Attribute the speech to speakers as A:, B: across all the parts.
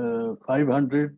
A: 500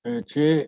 A: 6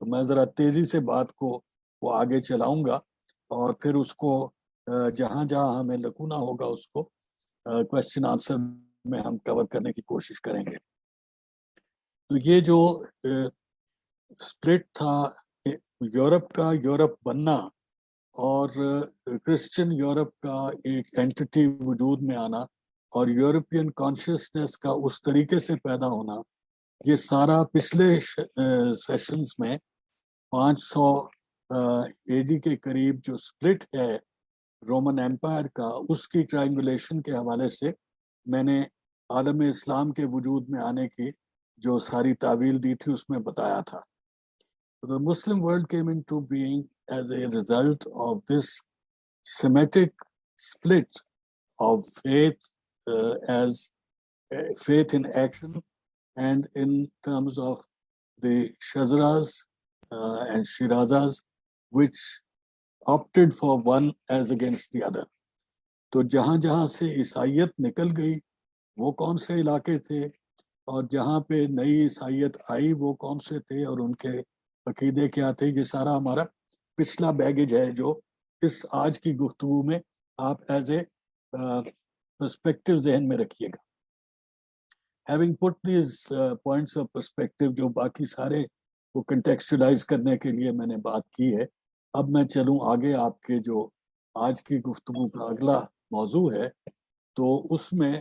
A: تو میں ذرا تیزی سے بات کو وہ آگے چلاؤں گا اور پھر اس کو جہاں جہاں ہمیں لکونا ہوگا اس کو کوشچن آنسر میں ہم کور کرنے کی کوشش کریں گے. تو یہ جو سپلٹ تھا یورپ کا یورپ بننا اور کرسچن یورپ کا ایک اینٹی وجود میں آنا اور یورپین کانشیسنس کا اس طریقے سے پیدا ہونا، یہ سارا پچھلے سیشنز میں 500 اے ڈی کے قریب جو سپلٹ ہے رومن ایمپائر کا، اس کی ٹرائنگولیشن کے حوالے سے میں نے عالم اسلام کے وجود میں آنے کی جو ساری تعویل دی تھی اس میں بتایا تھا. The Muslim world came into being as a result of this Semitic split of faith as faith in action and in terms of the Shazras and Shirazas which opted for one as against the other. تو جہاں جہاں سے عیسائیت نکل گئی وہ کون سے علاقے تھے اور جہاں پہ نئی عیسائیت آئی وہ کون سے تھے اور ان کے عقیدے کیا تھے، یہ سارا ہمارا پچھلا بیگیج ہے جو اس آج کی گفتگو میں آپ ایز اے پرسپیکٹو ذہن میں رکھیے گا. Having put these points of perspective جو باقی سارے وہ کنٹیکسچولائز کرنے کے لیے میں نے بات کی ہے، اب میں چلوں آگے. آپ کے جو آج کی گفتگو کا اگلا موضوع ہے تو اس میں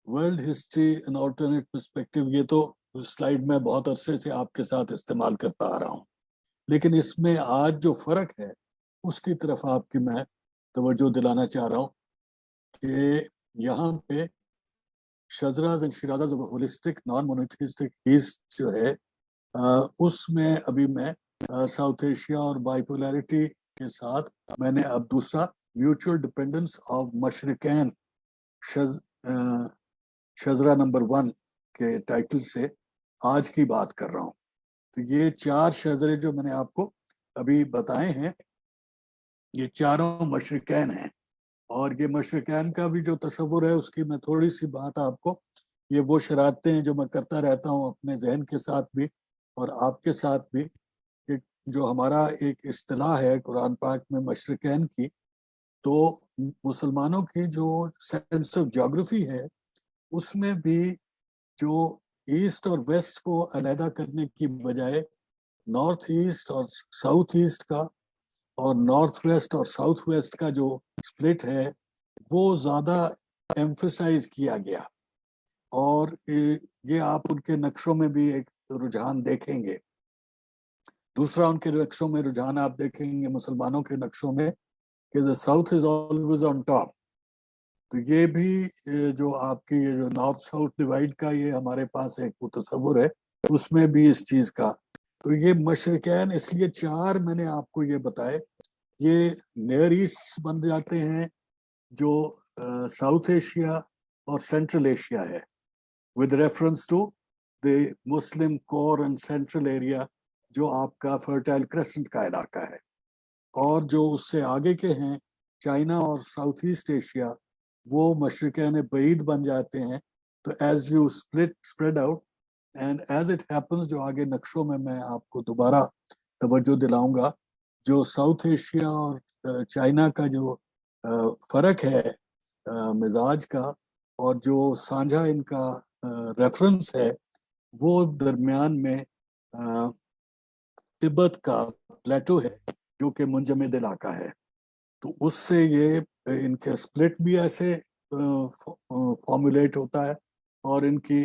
A: ورلڈ ہسٹری ان آلٹرنیٹ پرسپیکٹو، یہ تو سلائیڈ میں بہت عرصے سے آپ کے ساتھ استعمال کرتا آ رہا ہوں، لیکن اس میں آج جو فرق ہے اس کی طرف آپ کی میں توجہ دلانا چاہ رہا ہوں کہ یہاں پہ شزراز اینڈ شیرازاز ہولسٹک نان مونوتھیسٹک ایسٹ جو ہے اس میں ابھی میں ساؤتھ ایشیا اور بائیپولیرٹی کے ساتھ میں نے اب دوسرا میوچل ڈپینڈنس آف مشرقین شزرا نمبر 1 کے ٹائٹل سے آج کی بات کر رہا ہوں. تو یہ 4 شزرے جو میں نے آپ کو ابھی بتائے ہیں یہ چاروں مشرقین ہیں، اور یہ مشرقین کا بھی جو تصور ہے اس کی میں تھوڑی سی بات آپ کو، یہ وہ شرارتیں ہیں جو میں کرتا رہتا ہوں اپنے ذہن کے ساتھ بھی اور آپ کے ساتھ بھی، کہ جو ہمارا ایک اصطلاح ہے قرآن پاک میں مشرقین کی، تو مسلمانوں کی جو سینس آف جیوگرافی ہے اس میں بھی جو ایسٹ اور ویسٹ کو علیحدہ کرنے کی بجائے نارتھ ایسٹ اور ساؤتھ ایسٹ کا اور نارتھ ویسٹ اور ساؤتھ ویسٹ کا جو سپلٹ ہے وہ زیادہ ایمفسائز کیا گیا، اور یہ آپ ان کے نقشوں میں بھی ایک رجحان دیکھیں گے. دوسرا ان کے نقشوں میں رجحان آپ دیکھیں گے مسلمانوں کے نقشوں میں کہ the south is always on top. تو یہ بھی جو آپ کی یہ جو نارتھ ساؤتھ ڈیوائڈ کا یہ ہمارے پاس ایک تصور ہے اس میں بھی اس چیز کا. تو یہ مشرقین اس لیے 4 میں نے آپ کو یہ بتائے، یہ نیئر ایسٹ بن جاتے ہیں جو ساؤتھ ایشیا اور سینٹرل ایشیا ہے with reference to the Muslim core and central area جو آپ کا فرٹائل کریسنٹ کا علاقہ ہے، اور جو اس سے آگے کے ہیں چائنا اور ساؤتھ ایسٹ ایشیا وہ مشرقین بعید بن جاتے ہیں. تو as you spread out and as it happens جو آگے نقشوں میں آپ کو دوبارہ توجہ دلاؤں گا، جو ساؤتھ ایشیا اور چائنا کا جو فرق ہے مزاج کا اور جو سانجھا ان کا ریفرنس ہے وہ درمیان میں تبت کا پلیٹو ہے جو کہ منجمد علاقہ ہے. تو اس سے یہ ان کے سپلٹ بھی ایسے فارمولیٹ ہوتا ہے اور ان کی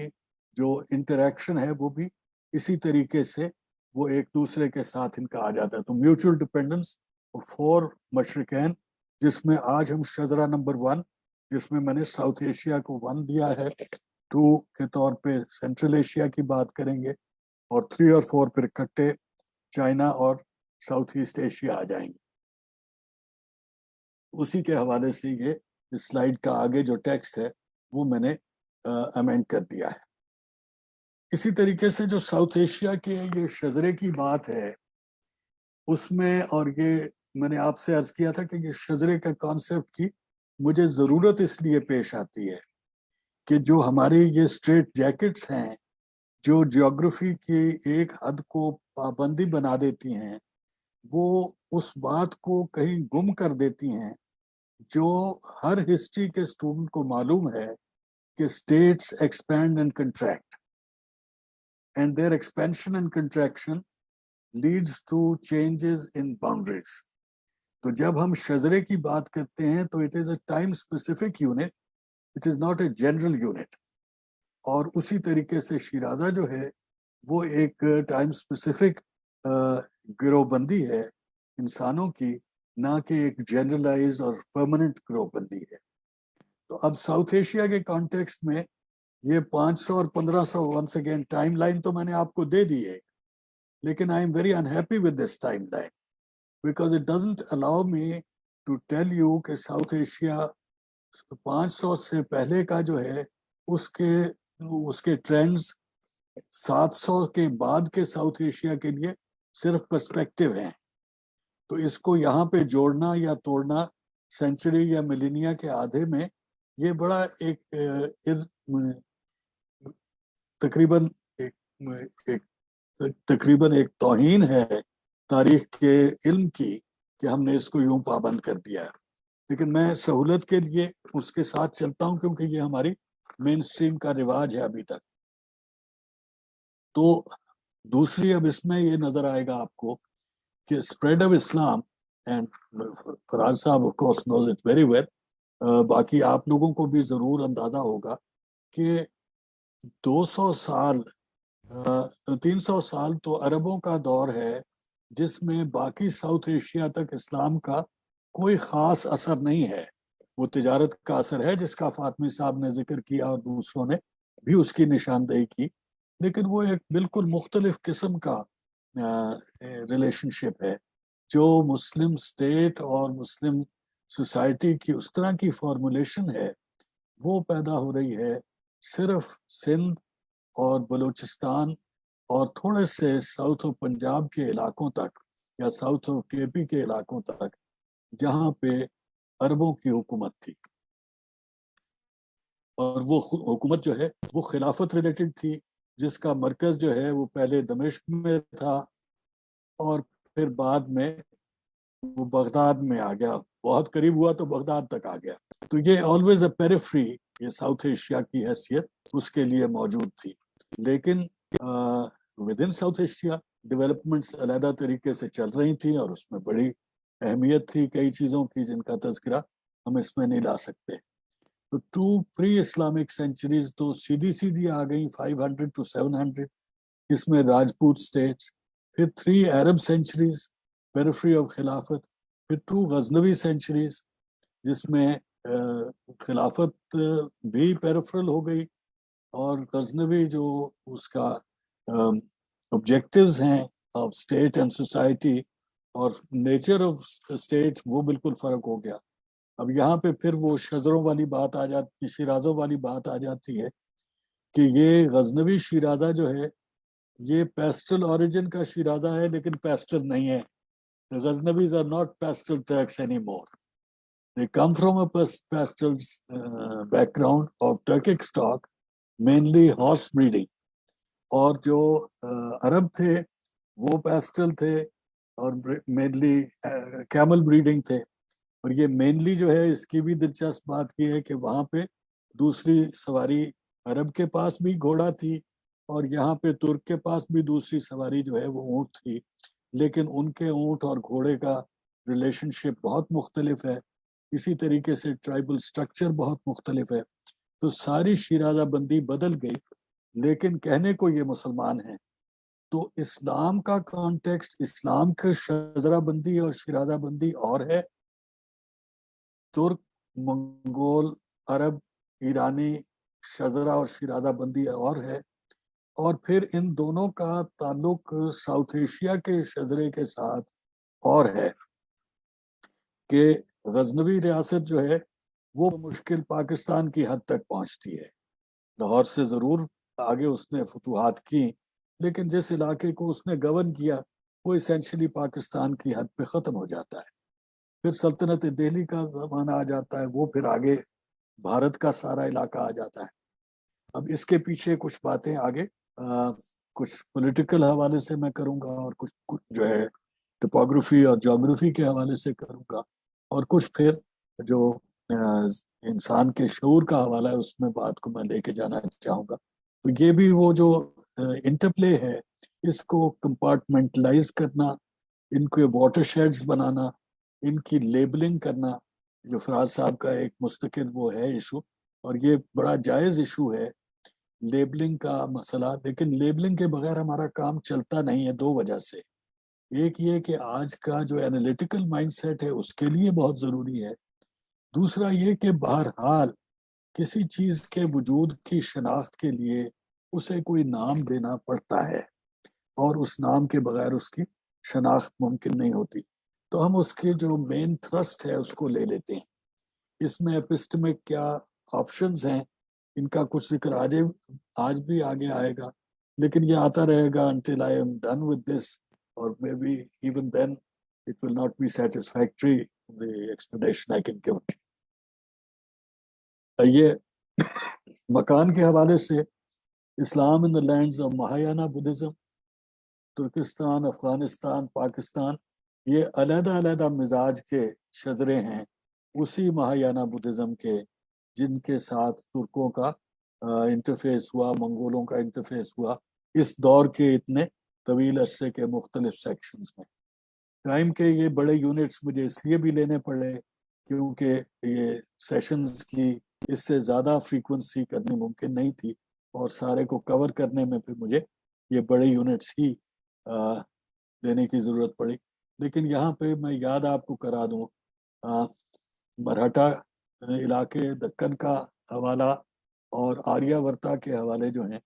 A: جو انٹریکشن ہے وہ بھی اسی طریقے سے وہ ایک دوسرے کے ساتھ ان کا آ جاتا ہے. تو میوچل ڈپینڈنس 4 مشرقین، جس میں آج ہم شزرا نمبر 1 جس میں نے ساؤتھ ایشیا کو 1 دیا ہے، 2 کے طور پہ سینٹرل ایشیا کی بات کریں گے، اور 3 اور 4 پھر اکٹھے چائنا اور ساؤتھ ایسٹ ایشیا آ جائیں گے. اسی کے حوالے سے یہ اس سلائیڈ کا آگے جو ٹیکسٹ ہے وہ میں نے امینڈ کر دیا ہے. اسی طریقے سے جو ساؤتھ ایشیا کے یہ شزرے کی بات ہے اس میں، اور یہ میں نے آپ سے عرض کیا تھا کہ یہ شزرے کا کانسیپٹ کی مجھے ضرورت اس لیے پیش آتی ہے کہ جو ہماری یہ اسٹریٹ جیکٹس ہیں جو جیوگرافی کی ایک حد کو پابندی بنا دیتی ہیں وہ اس بات کو کہیں گم کر دیتی ہیں جو ہر ہسٹری کے اسٹوڈنٹ کو معلوم ہے کہ states expand and contract and their expansion and contraction leads to changes in boundaries. تو جب ہم شجرے کی بات کرتے ہیں تو it is a time specific unit, it is not a general unit. اور اسی طریقے سے شیرازہ جو ہے وہ ایک ٹائم اسپیسیفک گروہ بندی ہے انسانوں کی, نہ کہ ایک جنرلائز اور پرماننٹ گروہ بندی ہے. تو اب ساؤتھ ایشیا کے کانٹیکسٹ میں یہ 500 اور 1500 ونس اگین ٹائم لائن تو میں نے آپ کو دے دی ہے, لیکن I am very unhappy with this time line because it doesn't allow me to tell you کہ ساؤتھ ایشیا 500 سے پہلے کا جو ہے اس کے ٹرینڈز 700 کے بعد کے ساؤتھ ایشیا کے لیے صرف پرسپیکٹیو ہیں. تو اس کو یہاں پہ جوڑنا یا توڑنا سینچری یا ملینیا کے آدھے میں یہ بڑا ایک تقریباً ایک توہین ہے تاریخ کے علم کی کہ ہم نے اس کو یوں پابند کر دیا ہے. لیکن میں سہولت کے لیے اس کے ساتھ چلتا ہوں کیونکہ یہ ہماری مین سٹریم کا رواج ہے ابھی تک. تو دوسری اب اس میں یہ نظر آئے گا آپ کو کہ spread of Islam, and Faraz sahab of course knows it very well, باقی آپ لوگوں کو بھی ضرور اندازہ ہوگا کہ 200 سال 300 سال تو عربوں کا دور ہے جس میں باقی ساؤتھ ایشیا تک اسلام کا کوئی خاص اثر نہیں ہے. وہ تجارت کا اثر ہے جس کا فاطمی صاحب نے ذکر کیا اور دوسروں نے بھی اس کی نشاندہی کی, لیکن وہ ایک بالکل مختلف قسم کا ریلیشن شپ ہے جو مسلم اسٹیٹ اور مسلم سوسائٹی کی اس طرح کی فارمولیشن ہے وہ پیدا ہو رہی ہے صرف سندھ اور بلوچستان اور تھوڑے سے ساؤتھ آف پنجاب کے علاقوں تک یا ساؤتھ آف کے پی کے علاقوں تک جہاں پہ عربوں کی حکومت تھی. اور وہ حکومت جو ہے وہ خلافت ریلیٹڈ تھی جس کا مرکز جو ہے وہ پہلے دمشق میں تھا اور پھر بعد میں وہ بغداد میں آ گیا, بہت قریب ہوا تو بغداد تک آ گیا. تو یہ آلویز اے پیریفری, یہ ساؤتھ ایشیا کی حیثیت اس کے لیے موجود تھی. لیکن with in South Asia developments علیحدہ طریقے سے چل رہی تھیں اور اس میں بڑی اہمیت تھی کئی چیزوں کی جن کا تذکرہ ہم اس میں نہیں لا سکتے. تو 2 پری اسلامک سینچریز تو سیدھی آ گئیں 500 to 700, اس میں راجپوت سٹیٹس, پھر 3 عرب سینچریز پیریفری آف خلافت, پھر 2 غزنوی سینچریز جس میں خلافت بھی پیریفرل ہو گئی اور غزنوی جو اس کا آبجیکٹیوز ہیں آف اسٹیٹ اینڈ سوسائٹی اور نیچر آف اسٹیٹ وہ بالکل فرق ہو گیا. اب یہاں پہ پھر وہ شجروں والی بات آ جاتی, شیرازوں والی بات آ جاتی ہے کہ یہ غزنوی شیرازہ جو ہے یہ پیسٹل اوریجن کا شیرازہ ہے لیکن پیسٹل نہیں ہے. غزنویز are not pastel Turks anymore. They come from a pastel background of Turkic stock, mainly horse breeding. اور جو عرب تھے وہ پیسٹل تھے اور مینلی کیمل بریڈنگ تھے. اور یہ مینلی جو ہے اس کی بھی دلچسپ بات یہ ہے کہ وہاں پہ دوسری سواری عرب کے پاس بھی گھوڑا تھی اور یہاں پہ ترک کے پاس بھی دوسری سواری جو ہے وہ اونٹ تھی, لیکن ان کے اونٹ اور گھوڑے کا ریلیشن شپ بہت مختلف ہے. اسی طریقے سے ٹرائبل سٹرکچر بہت مختلف ہے. تو ساری شیرازہ بندی بدل گئی لیکن کہنے کو یہ مسلمان ہیں. تو اسلام کا کانٹیکسٹ, اسلام کے شجرہ بندی اور شیرازہ بندی اور ہے, ترک منگول عرب ایرانی شجرہ اور شیرازہ بندی اور ہے. اور پھر ان دونوں کا تعلق ساؤتھ ایشیا کے شجرے کے ساتھ اور ہے کہ غزنوی ریاست جو ہے وہ مشکل پاکستان کی حد تک پہنچتی ہے. لاہور سے ضرور آگے اس نے فتوحات کی لیکن جس علاقے کو اس نے گورن کیا وہ اسینشلی پاکستان کی حد پہ ختم ہو جاتا ہے. پھر سلطنت دہلی کا زمانہ آ جاتا ہے, وہ پھر آگے بھارت کا سارا علاقہ آ جاتا ہے. اب اس کے پیچھے کچھ باتیں آگے کچھ پولیٹیکل حوالے سے میں کروں گا اور کچھ جو ہے ٹپوگرافی اور جغرافی کے حوالے سے کروں گا، اور کچھ پھر جو انسان کے شعور کا حوالہ ہے اس میں بات کو میں لے کے جانا چاہوں گا۔ تو یہ بھی وہ جو انٹرپلے ہے، اس کو کمپارٹمنٹلائز کرنا، ان کے واٹر شیڈز بنانا، ان کی لیبلنگ کرنا، جو فراز صاحب کا ایک مستقل وہ ہے ایشو، اور یہ بڑا جائز ایشو ہے لیبلنگ کا مسئلہ۔ لیکن لیبلنگ کے بغیر ہمارا کام چلتا نہیں ہے، دو وجہ سے۔ ایک یہ کہ آج کا جو انالیٹیکل مائنڈ سیٹ ہے اس کے لیے بہت ضروری ہے، دوسرا یہ کہ بہرحال کسی چیز کے وجود کی شناخت کے لیے اسے کوئی نام دینا پڑتا ہے، اور اس نام کے بغیر اس کی شناخت ممکن نہیں ہوتی۔ تو ہم اس کے جو مین تھرسٹ ہے اس کو لے لیتے ہیں۔ اس میں ایپسٹمک کیا آپشنز ہیں، ان کا کچھ ذکر آج بھی آگے آئے گا، لیکن یہ آتا رہے گا until I am done with this, or maybe even then it will not be satisfactory, the explanation I can give. یہ مکان کے حوالے سے اسلام in the lands of Mahayana Buddhism، Turkestan, Afghanistan, Pakistan, یہ علیحدہ علیحدہ مزاج کے شجرے ہیں اسی مہایانہ بدھزم کے، جن کے ساتھ ترکوں کا انٹرفیس ہوا، منگولوں کا انٹرفیس ہوا اس دور کے اتنے طویل عرصے کے مختلف سیکشنز میں۔ ٹائم کے یہ بڑے یونٹس مجھے اس لیے بھی لینے پڑے کیونکہ یہ سیشنز کی اس سے زیادہ فریکوینسی کرنی ممکن نہیں تھی، اور سارے کو کور کرنے میں پھر مجھے یہ بڑے یونٹس ہی دینے کی ضرورت پڑی۔ لیکن یہاں پہ میں یاد آپ کو کرا دوں، مرہٹا علاقے، دکن کا حوالہ اور آریہ ورتا کے حوالے جو ہیں،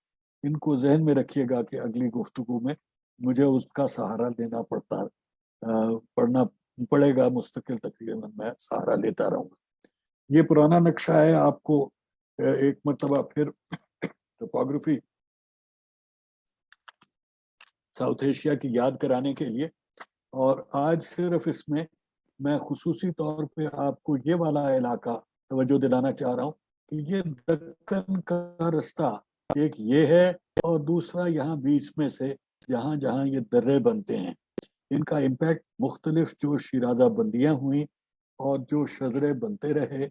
A: ان کو ذہن میں رکھیے گا کہ اگلی گفتگو میں مجھے اس کا سہارا لینا پڑنا پڑے گا، مستقل تقریباً میں سہارا لیتا رہوں گا۔ یہ پرانا نقشہ ہے، آپ کو ایک مرتبہ پھر ٹوپوگرافی ساؤتھ ایشیا کی یاد کرانے کے لیے، اور آج صرف اس میں خصوصی طور پہ آپ کو یہ والا علاقہ توجہ دلانا چاہ رہا ہوں کہ یہ دکن کا رستہ ایک یہ ہے، اور دوسرا یہاں بیچ میں سے جہاں جہاں یہ درے بنتے ہیں، ان کا امپیکٹ مختلف جو شیرازہ بندیاں ہوئیں اور جو شجرے بنتے رہے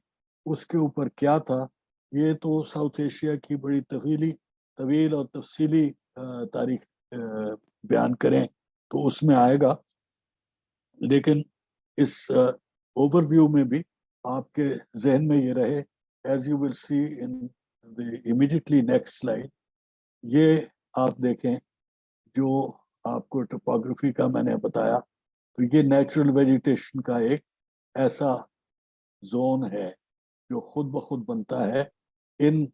A: اس کے اوپر کیا تھا، یہ تو ساؤتھ ایشیا کی بڑی طویل اور تفصیلی تاریخ بیان کریں تو اس میں آئے گا۔ لیکن اس اوور ویو میں بھی آپ کے ذہن میں یہ رہے، as you will see in the immediately next slide, یہ آپ دیکھیں جو آپ کو ٹوپوگرافی کا میں نے بتایا، تو یہ نیچرل ویجیٹیشن کا ایک ایسا زون ہے جو خود بخود بنتا ہے ان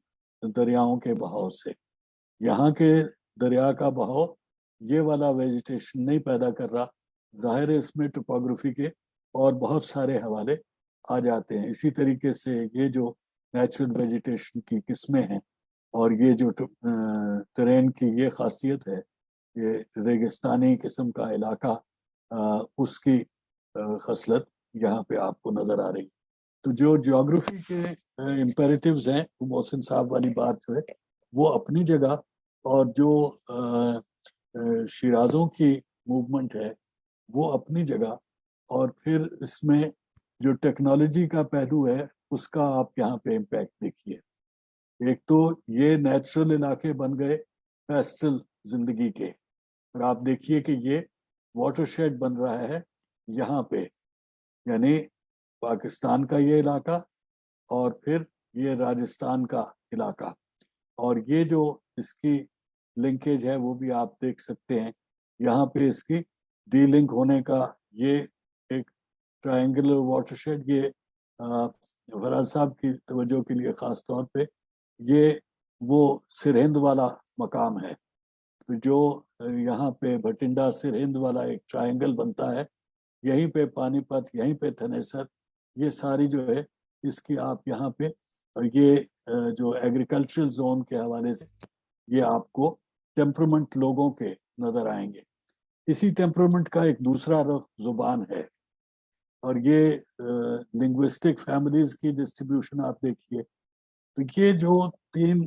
A: دریاؤں کے بہاؤ سے۔ یہاں کے دریا کا بہاؤ یہ والا ویجیٹیشن نہیں پیدا کر رہا، ظاہر ہے اس میں ٹوپوگرافی کے اور بہت سارے حوالے آ جاتے ہیں۔ اسی طریقے سے یہ جو نیچرل ویجیٹیشن کی قسمیں ہیں اور یہ جو ٹرین کی یہ خاصیت ہے، یہ ریگستانی قسم کا علاقہ، اس کی خصلت یہاں پہ آپ کو نظر آ رہی۔ تو جو جیوگرافی کے امپیریٹیوز ہیں، محسن صاحب والی بات جو ہے وہ اپنی جگہ، اور جو شیرازوں کی موومنٹ ہے وہ اپنی جگہ، اور پھر اس میں جو ٹیکنالوجی کا پہلو ہے اس کا آپ یہاں پہ امپیکٹ دیکھیے۔ ایک تو یہ نیچرل علاقے بن گئے پیسٹل زندگی کے، اور آپ دیکھیے کہ یہ واٹر شیڈ بن رہا ہے یہاں پہ، یعنی پاکستان کا یہ علاقہ اور پھر یہ راجستھان کا علاقہ، اور یہ جو اس کی لنکیج ہے وہ بھی آپ دیکھ سکتے ہیں یہاں پہ، اس کی ڈی لنک ہونے کا یہ ایک ٹرائنگولر واٹر شیڈ۔ یہ فراز صاحب کی توجہ کے لیے خاص طور پہ، یہ وہ سرہند والا مقام ہے جو یہاں پہ بھٹنڈا سرہند والا ایک ٹرائنگل بنتا ہے، یہیں پہ پانی پت، یہیں پہ تھنیسر، یہ ساری جو ہے اس کی آپ یہاں پہ، اور یہ جو ایگریکلچرل زون کے حوالے سے یہ آپ کو ٹیمپرمنٹ لوگوں کے نظر آئیں گے۔ اسی ٹیمپرمنٹ کا ایک دوسرا رخ زبان ہے، اور یہ لنگوسٹک فیملیز کی ڈسٹریبیوشن آپ دیکھیے، تو یہ جو تین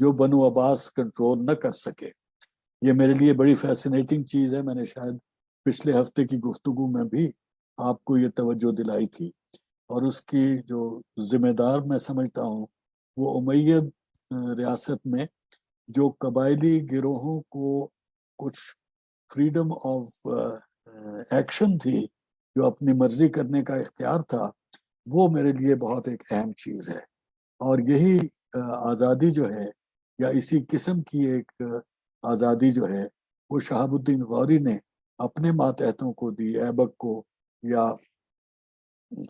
A: جو بنو عباس کنٹرول نہ کر سکے. یہ میرے لیے بڑی فیسینیٹنگ چیز ہے. میں نے شاید پچھلے ہفتے کی گفتگو میں بھی آپ کو یہ توجہ دلائی تھی. اور اس کی جو ذمہ دار میں سمجھتا ہوں وہ امید ریاست میں جو قبائلی گروہوں کو کچھ فریڈم آف ایکشن تھی, جو اپنی مرضی کرنے کا اختیار تھا, وہ میرے لیے بہت ایک اہم چیز ہے. اور یہی آزادی جو ہے, یا اسی قسم کی ایک آزادی جو ہے, وہ شہاب الدین غوری نے اپنے ماتحتوں کو دی, ایبک کو یا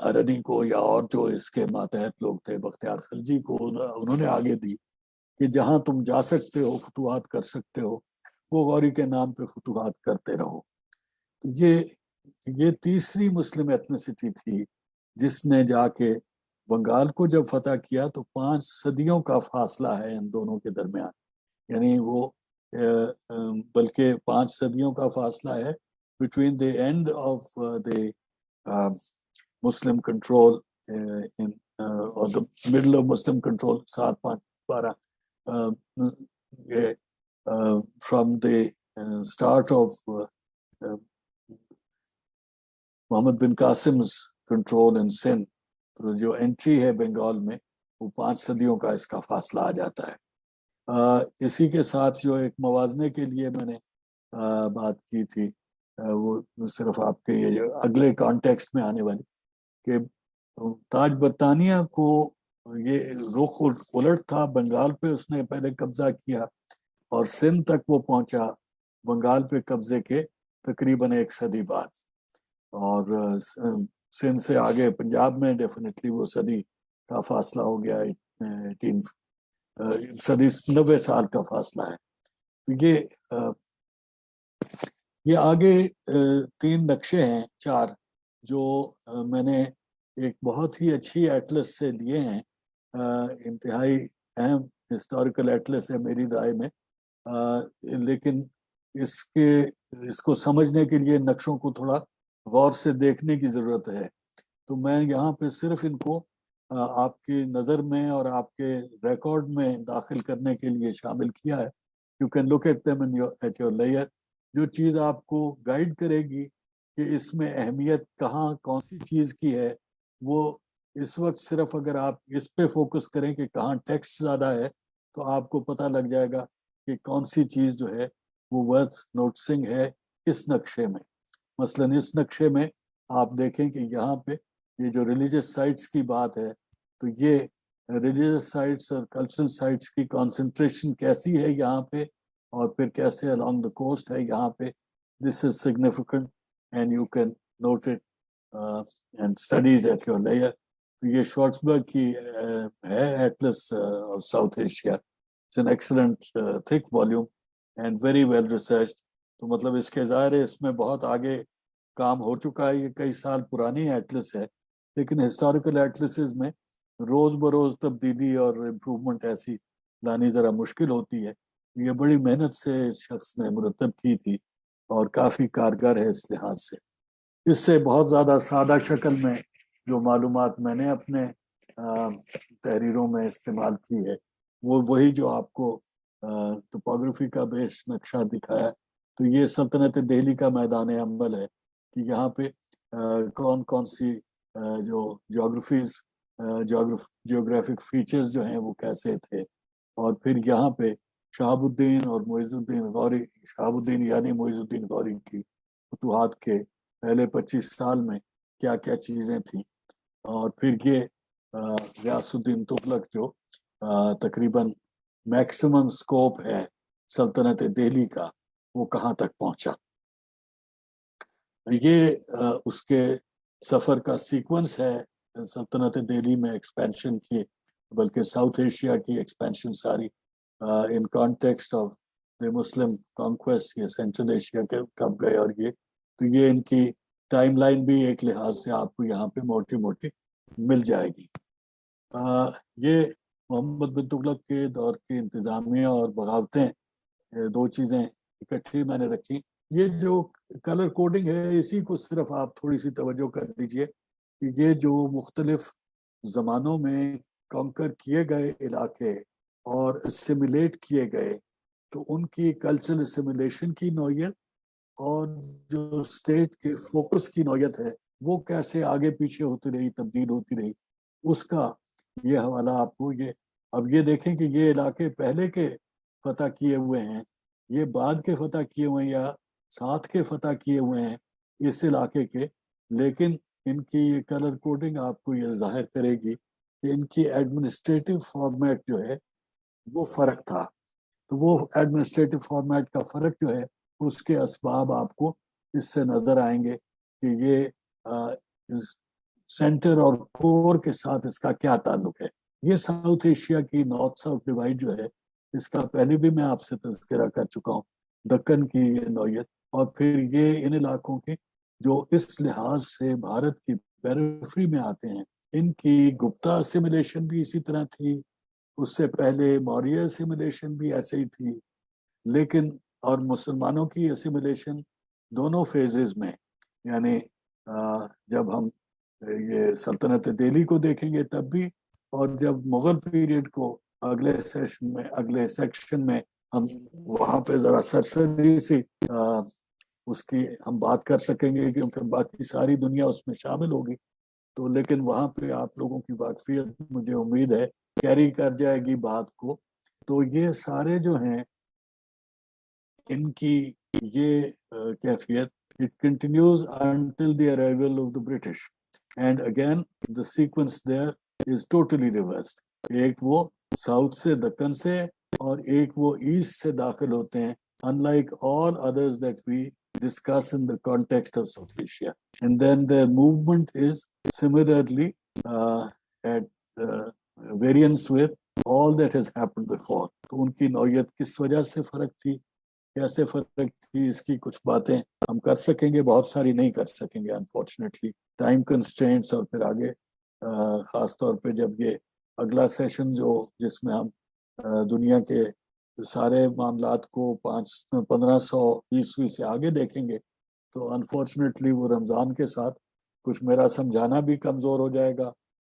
A: ارنی کو, یا اور جو اس کے ماتحت لوگ تھے, بختیار خلجی کو انہوں نے آگے دی کہ جہاں تم جا سکتے ہو, فتوحات کر سکتے ہو, وہ غوری کے نام پہ فتوحات کرتے رہو. یہ تیسری مسلم ایتنیسٹی تھی جس نے جا کے بنگال کو جب فتح کیا تو 5 صدیوں کا فاصلہ ہے ان دونوں کے درمیان. یعنی وہ بلکہ 5 صدیوں کا فاصلہ ہے between the end of the Muslim control or the middle of Muslim control, 7-5-12, from the start of Muhammad bin قاسم's control in Sindh. تو جو انٹری ہے بنگال میں وہ 5 صدیوں کا اس کا فاصلہ آ جاتا ہے. اسی کے ساتھ جو ایک موازنے کے لیے میں نے بات کی تھی, وہ صرف آپ کے یہ جو اگلے کانٹیکسٹ میں آنے والی, کہ تاج برطانیہ کو یہ رخ الٹ تھا. بنگال پہ اس نے پہلے قبضہ کیا اور سندھ تک وہ پہنچا بنگال پہ قبضے کے تقریباً 1 صدی بعد. اور سندھ سے آگے پنجاب میں ڈیفینیٹلی وہ صدی کا فاصلہ ہو گیا, 90 سال کا فاصلہ ہے. یہ آگے 3 نقشے ہیں 4 جو میں نے ایک بہت ہی اچھی ایٹلس سے لیے ہیں. انتہائی اہم ہسٹوریکل ایٹلس ہے میری رائے میں, لیکن اس کو سمجھنے کے لیے نقشوں کو تھوڑا غور سے دیکھنے کی ضرورت ہے. تو میں یہاں پہ صرف ان کو آپ کی نظر میں اور آپ کے ریکارڈ میں داخل کرنے کے لیے شامل کیا ہے. You can look at them at your leisure. جو چیز آپ کو گائیڈ کرے گی کہ اس میں اہمیت کہاں کون سی چیز کی ہے, وہ اس وقت صرف اگر آپ اس پہ فوکس کریں کہ کہاں ٹیکسٹ زیادہ ہے تو آپ کو پتہ لگ جائے گا کہ کون سی چیز جو ہے وہ ورتھ نوٹسنگ ہے اس نقشے میں. مثلاً اس نقشے میں آپ دیکھیں کہ یہاں پہ یہ جو ریلیجس سائٹس کی بات ہے, تو یہ ریلیجس سائٹس اور کلچرل سائٹس کی کانسنٹریشن کیسی ہے یہاں پہ, اور پھر کیسے along the coast ہے یہاں پہ. This is significant and you can note it and study it at your leisure. یہ شارٹسبرگ کی ہے Atlas of south Asia. It's an excellent thick volume and very well researched. تو مطلب اس کے ظاہر ہے اس میں بہت آگے کام ہو چکا ہے. یہ کئی سال پرانی ایٹلس ہے, لیکن ہسٹوریکل ایٹلسز میں روز بروز تبدیلی اور امپروومنٹ ایسی لانی ذرا مشکل ہوتی ہے. یہ بڑی محنت سے اس شخص نے مرتب کی تھی اور کافی کارگر ہے اس لحاظ سے. اس سے بہت زیادہ سادہ شکل میں جو معلومات میں نے اپنے تحریروں میں استعمال کی ہے وہ وہی جو آپ کو ٹوپوگرافی کا بیس نقشہ دکھایا. تو یہ سلطنت دہلی کا میدان عمل ہے کہ یہاں پہ کون کون سی جو جیوگرافک فیچرز جو ہیں وہ کیسے تھے, اور پھر یہاں پہ شہاب الدین اور معز الدین غوری, شہاب الدین یعنی معز الدین غوری کی فتوحات کے پہلے 25 سال میں کیا کیا چیزیں تھیں, اور پھر یہ غیاث الدین تغلق جو تقریباً میکسیمم سکوپ ہے سلطنت دہلی کا, وہ کہاں تک پہنچا. یہ اس کے سفر کا سیکونس ہے سلطنت دہلی میں ایکسپینشن کی, بلکہ ساؤتھ ایشیا کی ایکسپینشن ساری in context of the Muslim conquest. یہ سینٹرل ایشیا کے کب گئے, اور یہ تو یہ ان کی ٹائم لائن بھی ایک لحاظ سے آپ کو یہاں پہ موٹی موٹی مل جائے گی. یہ محمد بن تغلق کے دور کی انتظامیہ اور بغاوتیں, 2 چیزیں اکٹھی میں نے رکھی. یہ جو کلر کوڈنگ ہے اسی کو صرف آپ تھوڑی سی توجہ کر دیجئے کہ یہ جو مختلف زمانوں میں کانکر کیے گئے علاقے اور اسیمولیٹ کیے گئے تو ان کی کلچرل اسیمولیشن کی نوعیت اور جو اسٹیٹ کے فوکس کی نوعیت ہے وہ کیسے آگے پیچھے ہوتی رہی، تبدیل ہوتی رہی، اس کا یہ حوالہ آپ کو یہ اب یہ دیکھیں کہ یہ علاقے پہلے کے فتح کیے ہوئے ہیں، یہ بعد کے فتح کیے ہوئے ہیں یا ساتھ کے فتح کیے ہوئے ہیں اس علاقے کے، لیکن ان کی یہ کلر کوڈنگ آپ کو یہ ظاہر کرے گی کہ ان کی ایڈمنسٹریٹو فارمیٹ جو ہے وہ فرق تھا. تو وہ ایڈمنسٹریٹو فارمیٹ کا فرق جو ہے اس کے اسباب آپ کو اس سے نظر آئیں گے کہ یہ سینٹر اور کور کے ساتھ اس کا کیا تعلق ہے. یہ ساؤتھ ایشیا کی نارتھ ساؤتھ ڈیوائڈ جو ہے اس کا پہلے بھی میں آپ سے تذکرہ کر چکا ہوں، دکن کی یہ نوعیت، اور پھر یہ ان علاقوں کے جو اس لحاظ سے بھارت کی پیریفری میں آتے ہیں، ان کی گپتا اسیمولیشن بھی اسی طرح تھی، اس سے پہلے موریہ اسیمولیشن بھی ایسے ہی تھی، لیکن اور مسلمانوں کی اسیمولیشن دونوں فیزز میں، یعنی جب ہم یہ سلطنت دہلی کو دیکھیں گے تب بھی، اور جب مغل پیریڈ کو اگلے سیکشن میں ہم وہاں پہ ذرا سرسری سی اس کی ہم بات کر سکیں گے کیونکہ باقی ساری دنیا اس میں شامل ہوگی. تو لیکن وہاں پہ آپ لوگوں کی واقفیت مجھے امید ہے کیری کر جائے گی بات کو. تو یہ سارے جو ہیں ان کی یہ کیفیت it continues until the arrival of the British, and again the sequence there is totally reversed. ایک وہ ساؤتھ سے دکن سے اور ایک وہ ایسٹ سے داخل ہوتے ہیں unlike all others that we discuss in the context of South Asia, and then their movement is similarly at variance with all that has happened before. تو ان کی نوعیت کس وجہ سے فرق تھی، کیسے فرق تھی، اس کی کچھ باتیں ہم کر سکیں گے، بہت ساری نہیں کر سکیں گے انفارچونیٹلی، ٹائم کنسٹرینٹس، اور پھر آگے خاص طور پہ جب یہ اگلا سیشن جس میں ہم دنیا کے سارے معاملات کو 1500 عیسوی سے آگے دیکھیں گے تو انفارچونیٹلی وہ رمضان کے ساتھ کچھ میرا سمجھانا بھی کمزور ہو جائے گا،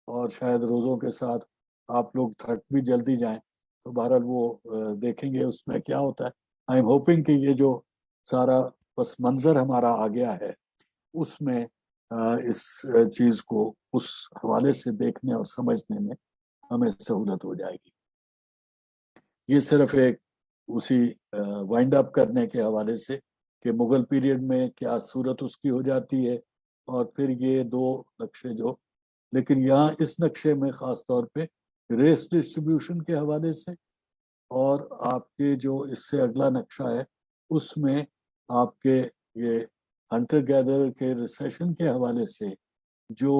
A: اور شاید روزوں کے ساتھ آپ لوگ تھک بھی جلدی جائیں. تو بہرحال وہ دیکھیں گے اس میں کیا ہوتا ہے. آئی ایم ہوپنگ کہ یہ جو سارا پس منظر ہمارا آ گیا ہے اس میں اس چیز کو اس حوالے سے دیکھنے اور سمجھنے میں ہمیں سہولت ہو جائے گی. یہ صرف ایک اسی وائنڈ اپ کرنے کے حوالے سے کہ مغل پیریڈ میں کیا صورت اس کی ہو جاتی ہے، اور پھر یہ دو نقشے لیکن یہاں اس نقشے میں خاص طور پہ ریس ڈسٹریبیوشن کے حوالے سے، اور آپ کے جو اس سے اگلا نقشہ ہے اس میں آپ کے یہ ہنٹر گیدر کے ریسیشن کے حوالے سے جو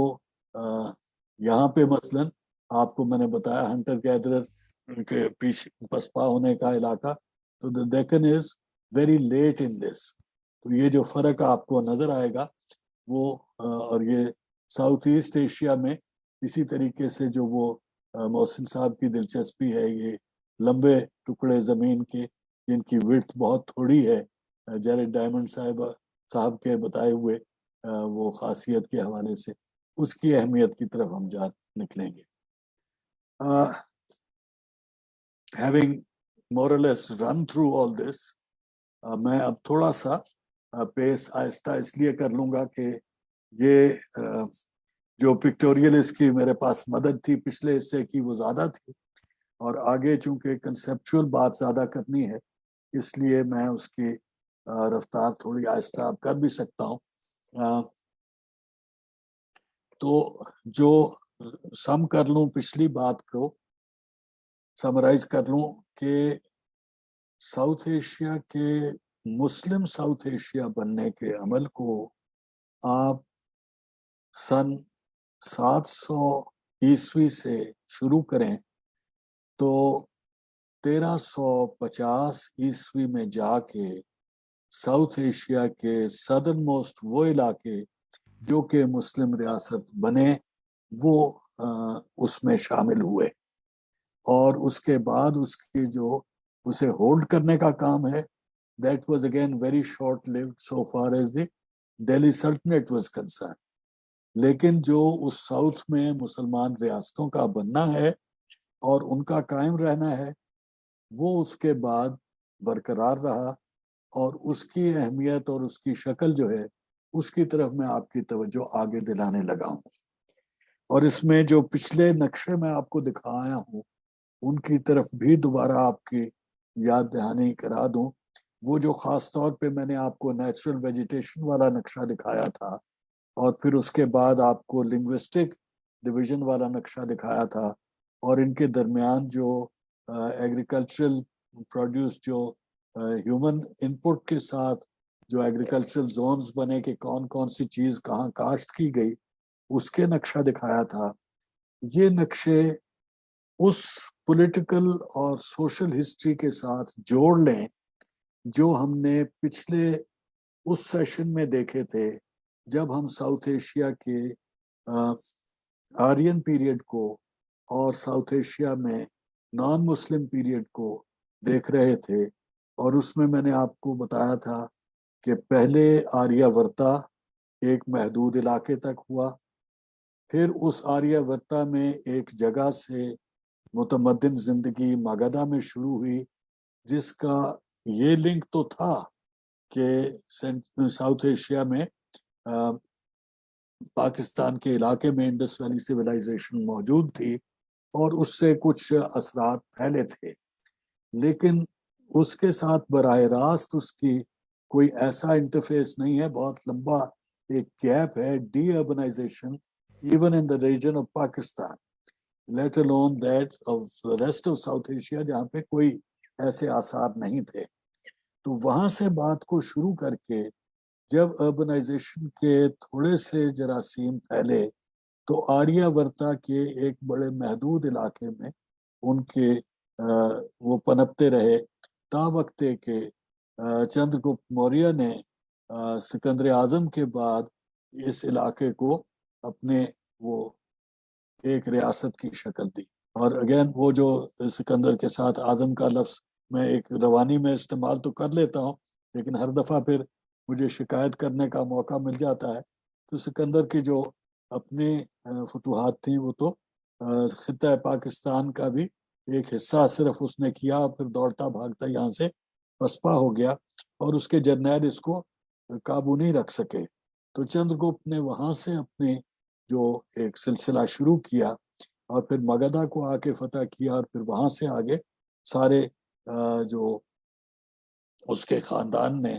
A: یہاں پہ مثلا آپ کو میں نے بتایا ہنٹر گیدر کے پیچھے پسپا ہونے کا علاقہ، تو the Deccan is very late in this. تو یہ جو فرق آپ کو نظر آئے گا وہ اور یہ ساؤتھ ایسٹ ایشیا میں اسی طریقے سے جو وہ محسن صاحب کی دلچسپی ہے، یہ لمبے ٹکڑے زمین کے جن کی وڈتھ بہت تھوڑی ہے، جیرڈ ڈائمنڈ صاحب کے بتائے ہوئے وہ خاصیت کے حوالے سے اس کی اہمیت کی طرف ہم نکلیں گے. Having more or less run through all this, میں اب تھوڑا سا پیس آہستہ اس لیے کر لوں گا کہ یہ جو پکٹوریل اس کی میرے پاس مدد تھی پچھلے حصے کی وہ زیادہ تھی، اور آگے چونکہ کنسیپچول بات زیادہ کرنی ہے اس لیے میں اس کی رفتار تھوڑی آہستہ کر بھی سکتا ہوں. تو جو سم کر لوں پچھلی بات کو سمرائز کر لوں کہ ساؤتھ ایشیا کے مسلم ساؤتھ ایشیا بننے کے عمل کو آپ سن 700 عیسوی سے شروع کریں تو 1350 عیسوی میں جا کے ساؤتھ ایشیا کے سدرن موسٹ وہ علاقے جو کہ مسلم ریاست بنے وہ اس میں شامل ہوئے، اور اس کے بعد اس کی جو اسے ہولڈ کرنے کا کام ہے that was again very short lived so far as the Delhi Sultanate was concerned. لیکن جو اس ساؤتھ میں مسلمان ریاستوں کا بننا ہے اور ان کا قائم رہنا ہے وہ اس کے بعد برقرار رہا، اور اس کی اہمیت اور اس کی شکل جو ہے اس کی طرف میں آپ کی توجہ آگے دلانے لگا ہوں۔ اور اس میں جو پچھلے نقشے میں آپ کو دکھایا ہوں ان کی طرف بھی دوبارہ آپ کی یاد دہانی کرا دوں۔ وہ جو خاص طور پہ میں نے آپ کو نیچرل ویجیٹیشن والا نقشہ دکھایا تھا، اور پھر اس کے بعد آپ کو لنگوسٹک ڈویژن والا نقشہ دکھایا تھا، اور ان کے درمیان جو ایگریکلچرل پروڈیوس جو ہیومن انپٹ کے ساتھ جو ایگریکلچرل زونز بنے کہ کون کون سی چیز کہاں کاشت کی گئی، اس کے نقشہ دکھایا تھا۔ یہ نقشے اس پولیٹیکل اور سوشل ہسٹری کے ساتھ جوڑ لیں جو ہم نے پچھلے اس سیشن میں دیکھے تھے جب ہم ساؤتھ ایشیا کے آرین پیریڈ کو اور ساؤتھ ایشیا میں نان مسلم پیریڈ کو دیکھ رہے تھے۔ اور اس میں نے آپ کو بتایا تھا کہ پہلے آریہ ورتا ایک محدود علاقے تک ہوا، پھر اس آریہ ورتا میں ایک جگہ سے متمدن زندگی مگدھا میں شروع ہوئی، جس کا یہ لنک تو تھا کہ ساؤتھ ایشیا میں پاکستان کے علاقے میں انڈس ویلی سویلائزیشن موجود تھی اور اس سے کچھ اثرات پھیلے تھے، لیکن اس کے ساتھ براہ راست اس کی کوئی ایسا انٹرفیس نہیں ہے۔ بہت لمبا ایک گیپ ہے deurbanization even in the region of Pakistan, let alone that of the rest of South Asia جہاں پہ کوئی ایسے آثار نہیں تھے۔ تو وہاں سے بات کو شروع کر کے جب اربنائزیشن کے تھوڑے سے جراثیم پھیلے تو آریہ ورتا کے ایک بڑے محدود علاقے میں ان کے وہ پنپتے رہے تا وقتے کہ چندر گپت موریہ نے سکندر اعظم کے بعد اس علاقے کو اپنے وہ ایک ریاست کی شکل دی۔ اور اگین وہ جو سکندر کے ساتھ اعظم کا لفظ میں ایک روانی میں استعمال تو کر لیتا ہوں، لیکن ہر دفعہ پھر مجھے شکایت کرنے کا موقع مل جاتا ہے۔ تو سکندر کی جو اپنے فتوحات تھیں وہ تو خطہ پاکستان کا بھی ایک حصہ صرف اس نے کیا، پھر دوڑتا بھاگتا یہاں سے پسپا ہو گیا اور اس کے جرنیل اس کو قابو نہیں رکھ سکے۔ تو چندر گپت نے وہاں سے اپنے جو ایک سلسلہ شروع کیا اور پھر مگدھا کو آ کے فتح کیا، اور پھر وہاں سے آگے سارے جو اس کے خاندان نے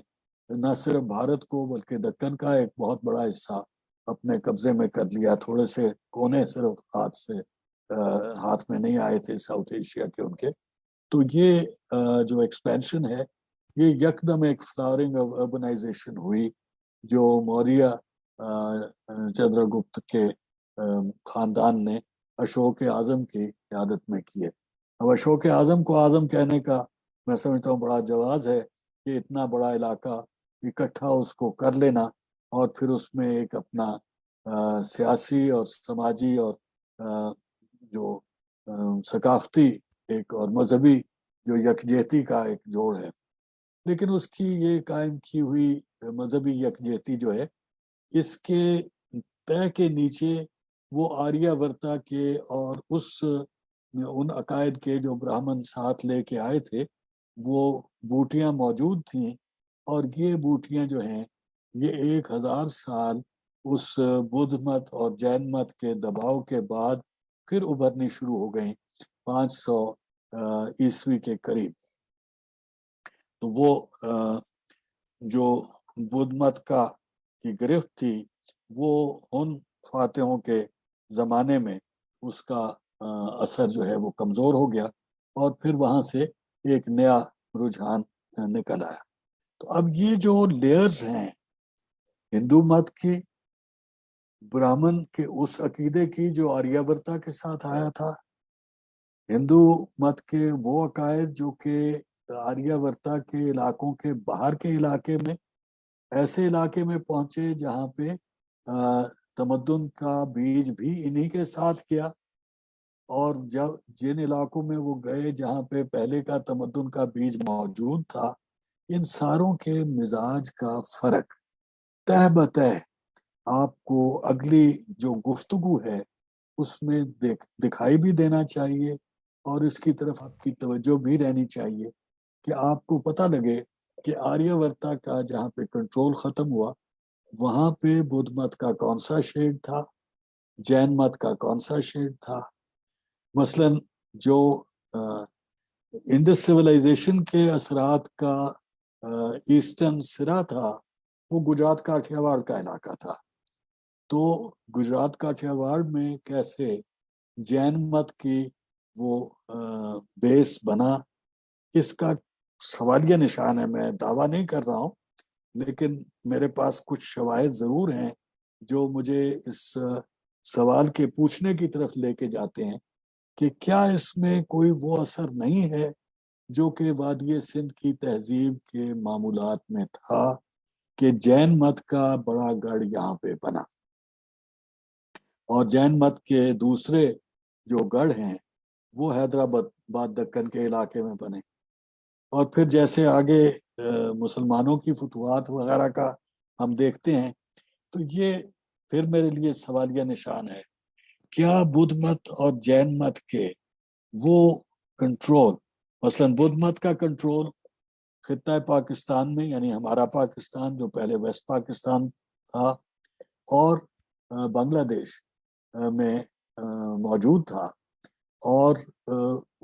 A: نہ صرف بھارت کو بلکہ دکن کا ایک بہت بڑا حصہ اپنے قبضے میں کر لیا۔ تھوڑے سے کونے صرف ہاتھ میں نہیں آئے تھے ساؤتھ ایشیا کے ان کے۔ تو یہ جو ایکسپینشن ہے یہ یکدم ایک فلاورنگ آف اربنائزیشن ہوئی جو موریہ چندر گپت کے خاندان نے اشوک اعظم کی قیادت میں کیے۔ اب اشوک اعظم کو اعظم کہنے کا میں سمجھتا ہوں بڑا جواز ہے کہ اتنا بڑا علاقہ اکٹھا اس کو کر لینا اور پھر اس میں ایک اپنا سیاسی اور سماجی اور جو ثقافتی ایک اور مذہبی جو یکجہتی کا ایک جوڑ ہے، لیکن اس کی یہ قائم کی ہوئی مذہبی یکجہتی جو ہے اس کے طے کے نیچے وہ آریہ ورتا کے اور ان عقائد کے جو براہمن ساتھ لے کے آئے تھے وہ بوٹیاں موجود تھیں، اور یہ بوٹیاں جو ہیں یہ 1000 سال اس بدھ مت اور جین مت کے دباؤ کے بعد پھر ابھرنی شروع ہو گئیں 500 عیسوی کے قریب۔ تو وہ جو بدھ مت کا کی گرفت تھی وہ ان فاتحوں کے زمانے میں اس کا اثر جو ہے وہ کمزور ہو گیا، اور پھر وہاں سے ایک نیا رجحان نکل آیا۔ تو اب یہ جو لیئرز ہیں ہندو مت کی، براہمن کے اس عقیدے کی جو آریہ ورتا کے ساتھ آیا تھا، ہندو مت کے وہ عقائد جو کہ آریہ ورتا کے علاقوں کے باہر کے علاقے میں ایسے علاقے میں پہنچے جہاں پہ تمدن کا بیج بھی انہی کے ساتھ کیا، اور جب جن علاقوں میں وہ گئے جہاں پہ پہلے کا تمدن کا بیج موجود تھا، ان ساروں کے مزاج کا فرق تہ بتہ آپ کو اگلی جو گفتگو ہے اس میں دکھائی بھی دینا چاہیے، اور اس کی طرف آپ کی توجہ بھی رہنی چاہیے کہ آپ کو پتہ لگے کہ آریہ ورتا کا جہاں پہ کنٹرول ختم ہوا وہاں پہ بدھ مت کا کون سا شیڈ تھا، جین مت کا کون سا شیڈ تھا. مثلاً جو انڈس سویلائزیشن کے اثرات کا ایسٹرن سرا تھا وہ گجرات کاٹھیاواڑ کا علاقہ تھا. تو گجرات کاٹھیاواڑ میں کیسے جین مت کی وہ بیس بنا، اس کا سوالیہ نشان ہے. میں دعویٰ نہیں کر رہا ہوں لیکن میرے پاس کچھ شواہد ضرور ہیں جو مجھے اس سوال کے پوچھنے کی طرف لے کے جاتے ہیں کہ کیا اس میں کوئی وہ اثر نہیں ہے جو کہ وادی سندھ کی تہذیب کے معمولات میں تھا کہ جین مت کا بڑا گڑھ یہاں پہ بنا اور جین مت کے دوسرے جو گڑھ ہیں وہ حیدرآباد دکن کے علاقے میں بنے. اور پھر جیسے آگے مسلمانوں کی فتوحات وغیرہ کا ہم دیکھتے ہیں تو یہ پھر میرے لیے سوالیہ نشان ہے. کیا بدھ مت اور جین مت کے وہ کنٹرول، مثلا بدھ مت کا کنٹرول خطہ پاکستان میں یعنی ہمارا پاکستان جو پہلے ویسٹ پاکستان تھا اور بنگلہ دیش میں موجود تھا، اور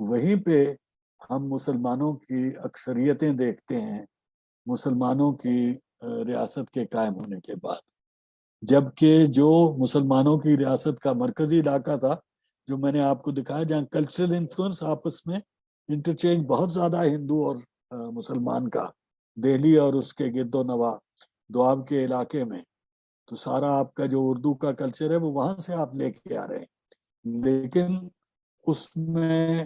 A: وہیں پہ ہم مسلمانوں کی اکثریتیں دیکھتے ہیں مسلمانوں کی ریاست کے قائم ہونے کے بعد، جبکہ جو مسلمانوں کی ریاست کا مرکزی علاقہ تھا جو میں نے آپ کو دکھایا جہاں کلچرل انفلوئنس آپس میں انٹرچینج بہت زیادہ ہندو اور مسلمان کا، دہلی اور اس کے گرد و نواح دواب کے علاقے میں، تو سارا آپ کا جو اردو کا کلچر ہے وہ وہاں سے آپ لے کے آ رہے ہیں. لیکن اس میں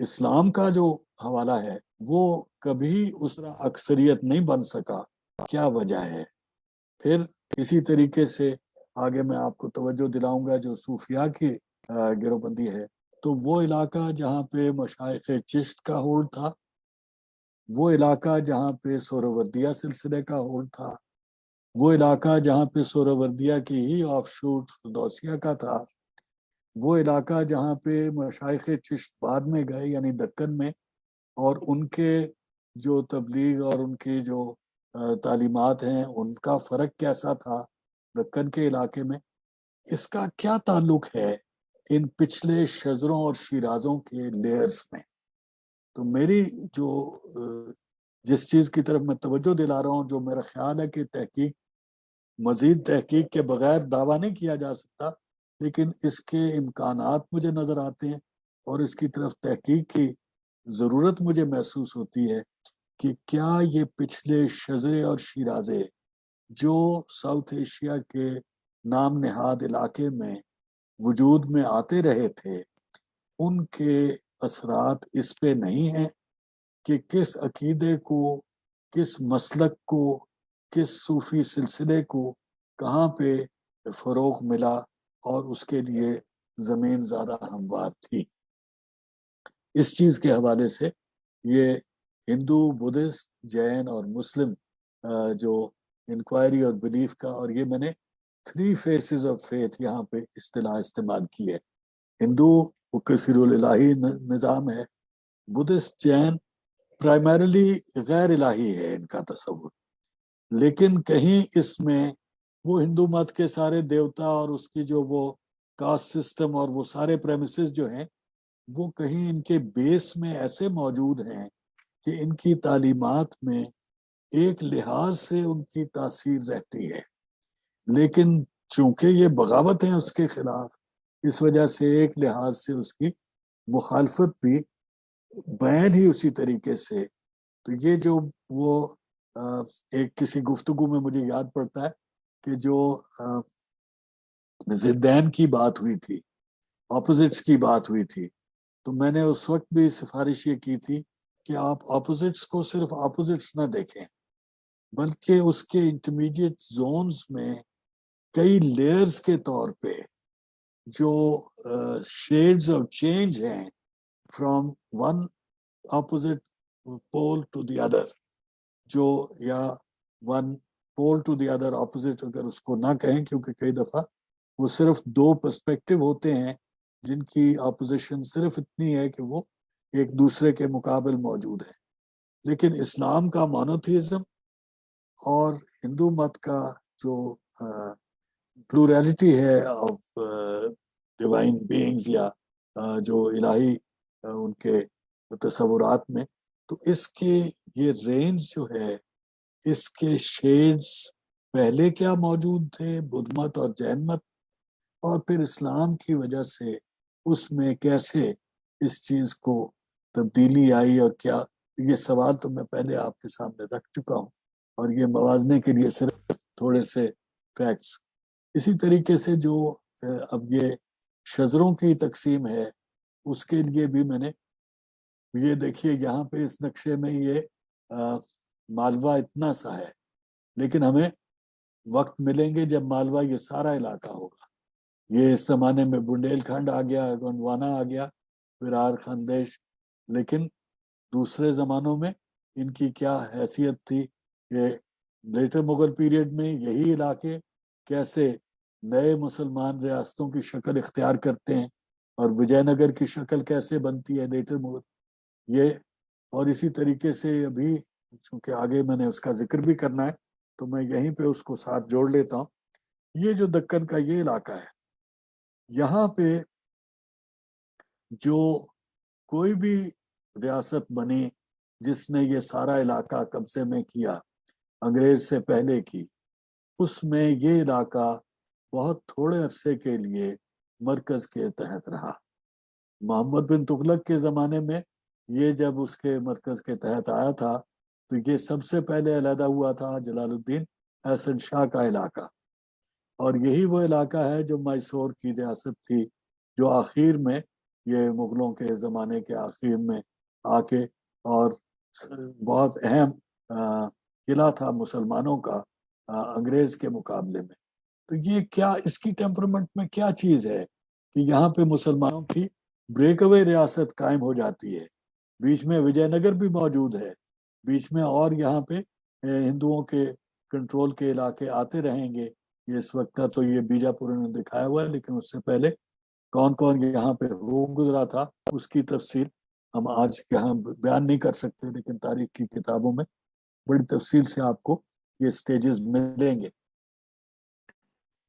A: اسلام کا جو حوالہ ہے وہ کبھی اس طرح اکثریت نہیں بن سکا. کیا وجہ ہے؟ پھر اسی طریقے سے آگے میں آپ کو توجہ دلاؤں گا جو صوفیاء کی گروہ بندی ہے، تو وہ علاقہ جہاں پہ مشائخ چشت کا ہولڈ تھا، وہ علاقہ جہاں پہ سہروردیہ سلسلے کا ہولڈ تھا، وہ علاقہ جہاں پہ سہروردیہ کی ہی آف شوٹ فردوسیہ کا تھا، وہ علاقہ جہاں پہ مشائخ چشت بعد میں گئے یعنی دکن میں، اور ان کے جو تبلیغ اور ان کی جو تعلیمات ہیں ان کا فرق کیسا تھا دکن کے علاقے میں، اس کا کیا تعلق ہے ان پچھلے شزروں اور شیرازوں کے لیئرز میں. تو میری جو جس چیز کی طرف میں توجہ دلا رہا ہوں، جو میرا خیال ہے کہ مزید تحقیق کے بغیر دعویٰ نہیں کیا جا سکتا، لیکن اس کے امکانات مجھے نظر آتے ہیں اور اس کی طرف تحقیق کی ضرورت مجھے محسوس ہوتی ہے کہ کیا یہ پچھلے شزرے اور شیرازے جو ساؤتھ ایشیا کے نام نہاد علاقے میں وجود میں آتے رہے تھے ان کے اثرات اس پہ نہیں ہیں کہ کس عقیدے کو، کس مسلک کو، کس صوفی سلسلے کو کہاں پہ فروغ ملا اور اس کے لیے زمین زیادہ ہموار تھی. اس چیز کے حوالے سے یہ ہندو، بدھسٹ، جین اور مسلم جو انکوائری اور بلیف کا، اور یہ میں نے 3 فیسز آف فیتھ یہاں پہ اصطلاح استعمال کی ہے. ہندو وہ کثیر الہی نظام ہے، بدھسٹ جین پرائمریلی غیر الہی ہے ان کا تصور، لیکن کہیں اس میں وہ ہندو مت کے سارے دیوتا اور اس کی جو وہ کاسٹ سسٹم اور وہ سارے پریمیسز جو ہیں وہ کہیں ان کے بیس میں ایسے موجود ہیں کہ ان کی تعلیمات میں ایک لحاظ سے ان کی تاثیر رہتی ہے، لیکن چونکہ یہ بغاوت ہیں اس کے خلاف، اس وجہ سے ایک لحاظ سے اس کی مخالفت بھی بیان ہی اسی طریقے سے. تو یہ جو وہ ایک کسی گفتگو میں مجھے یاد پڑتا ہے کہ جو ضدین کی بات ہوئی تھی، اپوزٹس کی بات ہوئی تھی، تو میں نے اس وقت بھی سفارش یہ کی تھی کہ آپ اپوزٹس کو صرف اپوزٹس نہ دیکھیں بلکہ اس کے انٹرمیڈیٹ زونز میں کئی لیئرز کے طور پہ جو شیڈز اور چینج ہیں from one opposite pole to the other, جو یا one pole to the other opposite اگر اس کو نہ کہیں کیونکہ کئی دفعہ وہ صرف 2 پرسپیکٹو ہوتے ہیں جن کی اپوزیشن صرف اتنی ہے کہ وہ ایک دوسرے کے مقابل موجود ہے. لیکن اسلام کا مونوتھیزم اور ہندو مت کا جو پلورالٹی ہے آف ڈیوائن بینگز یا جو الہی ان کے تصورات میں، تو اس کے یہ رینج جو ہے، اس کے شیڈز پہلے کیا موجود تھے بدھ مت اور جین مت، اور پھر اسلام کی وجہ سے اس میں کیسے اس چیز کو تبدیلی آئی، اور کیا، یہ سوال تو میں پہلے آپ کے سامنے رکھ چکا ہوں، اور یہ موازنے کے لیے صرف تھوڑے سے فیکٹس. اسی طریقے سے جو اب یہ شزروں کی تقسیم ہے، اس کے لیے بھی میں نے یہ دیکھیے یہاں پہ اس نقشے میں یہ مالوا اتنا سا ہے، لیکن ہمیں وقت ملیں گے جب مالوا یہ سارا علاقہ ہوگا. یہ اس زمانے میں بنڈیل کھنڈ آ گیا، گونڈوانا آ گیا، ویرار خاندیش. لیکن دوسرے زمانوں میں ان کی کیا حیثیت تھی کہ لیٹر مغل پیریڈ میں یہی علاقے کیسے نئے مسلمان ریاستوں کی شکل اختیار کرتے ہیں، اور وجے نگر کی شکل کیسے بنتی ہے لیٹر مغل یہ. اور اسی طریقے سے ابھی چونکہ آگے میں نے اس کا ذکر بھی کرنا ہے تو میں یہیں پہ اس کو ساتھ جوڑ لیتا ہوں. یہ جو دکن کا یہ علاقہ ہے، یہاں پہ جو کوئی بھی ریاست بنی جس نے یہ سارا علاقہ قبضے میں کیا انگریز سے پہلے کی، اس میں یہ علاقہ بہت تھوڑے عرصے کے لیے مرکز کے تحت رہا. محمد بن تغلق کے زمانے میں یہ جب اس کے مرکز کے تحت آیا تھا تو یہ سب سے پہلے علیحدہ ہوا تھا جلال الدین احسن شاہ کا علاقہ، اور یہی وہ علاقہ ہے جو میسور کی ریاست تھی، جو آخر میں یہ مغلوں کے زمانے کے آخر میں آ کے، اور بہت اہم قلعہ تھا مسلمانوں کا انگریز کے مقابلے میں. تو یہ کیا اس کی ٹیمپرمنٹ میں کیا چیز ہے کہ یہاں پہ مسلمانوں کی بریک اوے ریاست قائم ہو جاتی ہے، بیچ میں وجے نگر بھی موجود ہے، بیچ میں اور یہاں پہ ہندوؤں کے کنٹرول کے علاقے آتے رہیں گے. یہ اس وقت کا تو یہ بیجاپور نے دکھایا ہوا ہے، لیکن اس سے پہلے کون کون یہاں پہ ہو گزرا تھا اس کی تفصیل ہم آج یہاں بیان نہیں کر سکتے، لیکن تاریخ کی کتابوں میں بڑی تفصیل سے آپ کو یہ سٹیجز ملیں گے.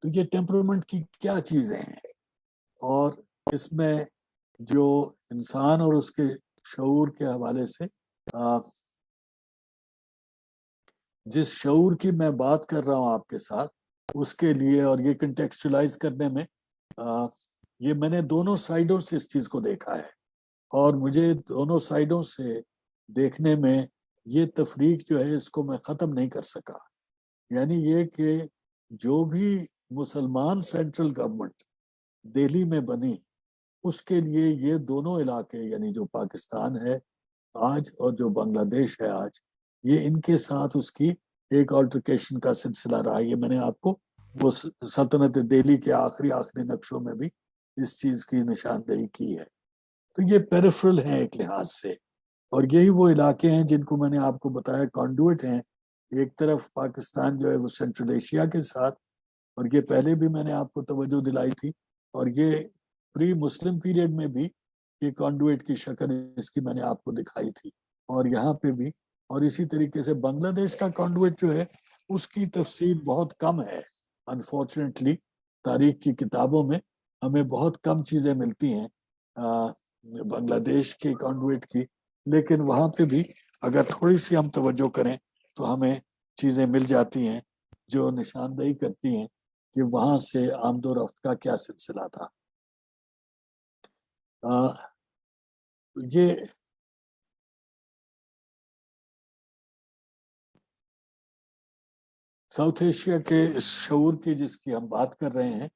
A: تو یہ ٹیمپرمنٹ کی کیا چیزیں ہیں، اور اس میں جو انسان اور اس کے شعور کے حوالے سے جس شعور کی میں بات کر رہا ہوں آپ کے ساتھ، اس کے لیے اور یہ کنٹیکسچولائز کرنے میں یہ میں نے دونوں سائڈوں سے اس چیز کو دیکھا ہے، اور مجھے دونوں سائڈوں سے دیکھنے میں یہ تفریق جو ہے اس کو میں ختم نہیں کر سکا. یعنی یہ کہ جو بھی مسلمان سینٹرل گورنمنٹ دہلی میں بنی، اس کے لیے یہ دونوں علاقے یعنی جو پاکستان ہے آج اور جو بنگلہ دیش ہے آج، یہ ان کے ساتھ اس کی ایک آلٹرکیشن کا سلسلہ رہا. یہ میں نے آپ کو وہ سلطنت دہلی کے آخری نقشوں میں بھی اس چیز کی نشاندہی کی ہے. تو یہ پیریفرل ہیں ایک لحاظ سے، اور یہی وہ علاقے ہیں جن کو میں نے آپ کو بتایا کانڈویٹ ہیں. ایک طرف پاکستان جو ہے وہ سینٹرل ایشیا کے ساتھ، اور یہ پہلے بھی میں نے آپ کو توجہ دلائی تھی، اور یہ پری مسلم پیریڈ میں بھی یہ کانڈویٹ کی شکل اس کی میں نے آپ کو دکھائی تھی، اور یہاں پہ بھی. اور اسی طریقے سے بنگلہ دیش کا کانڈویٹ جو ہے اس کی تفصیل بہت کم ہے. انفارچونیٹلی تاریخ کی کتابوں میں ہمیں بہت کم چیزیں ملتی ہیں بنگلہ دیش کے کانڈویٹ کی، لیکن وہاں پہ بھی اگر تھوڑی سی ہم توجہ کریں تو ہمیں چیزیں مل جاتی ہیں جو نشاندہی کرتی ہیں کہ وہاں سے آمد و رفت کا کیا سلسلہ تھا. یہ ساؤتھ ایشیا کے شعور کی جس کی ہم بات کر رہے ہیں،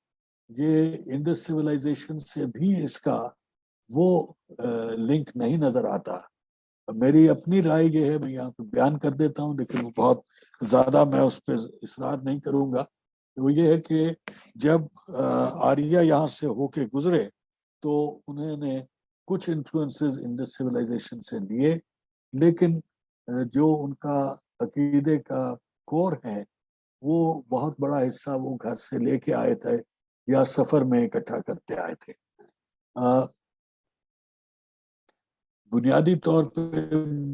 A: یہ انڈس سویلائزیشن سے بھی اس کا وہ لنک نہیں نظر آتا. میری اپنی رائے یہ ہے، میں یہاں پہ بیان کر دیتا ہوں لیکن وہ بہت زیادہ میں اس پہ اصرار نہیں کروں گا. وہ یہ ہے کہ جب آریہ یہاں سے ہو کے گزرے تو انہوں نے کچھ انفلوئنسز انڈس سویلائزیشن سے لیے، لیکن جو ان کا عقیدے کا کور ہے وہ بہت بڑا حصہ وہ گھر سے لے کے آئے تھے یا سفر میں اکٹھا کرتے آئے تھے. بنیادی طور پہ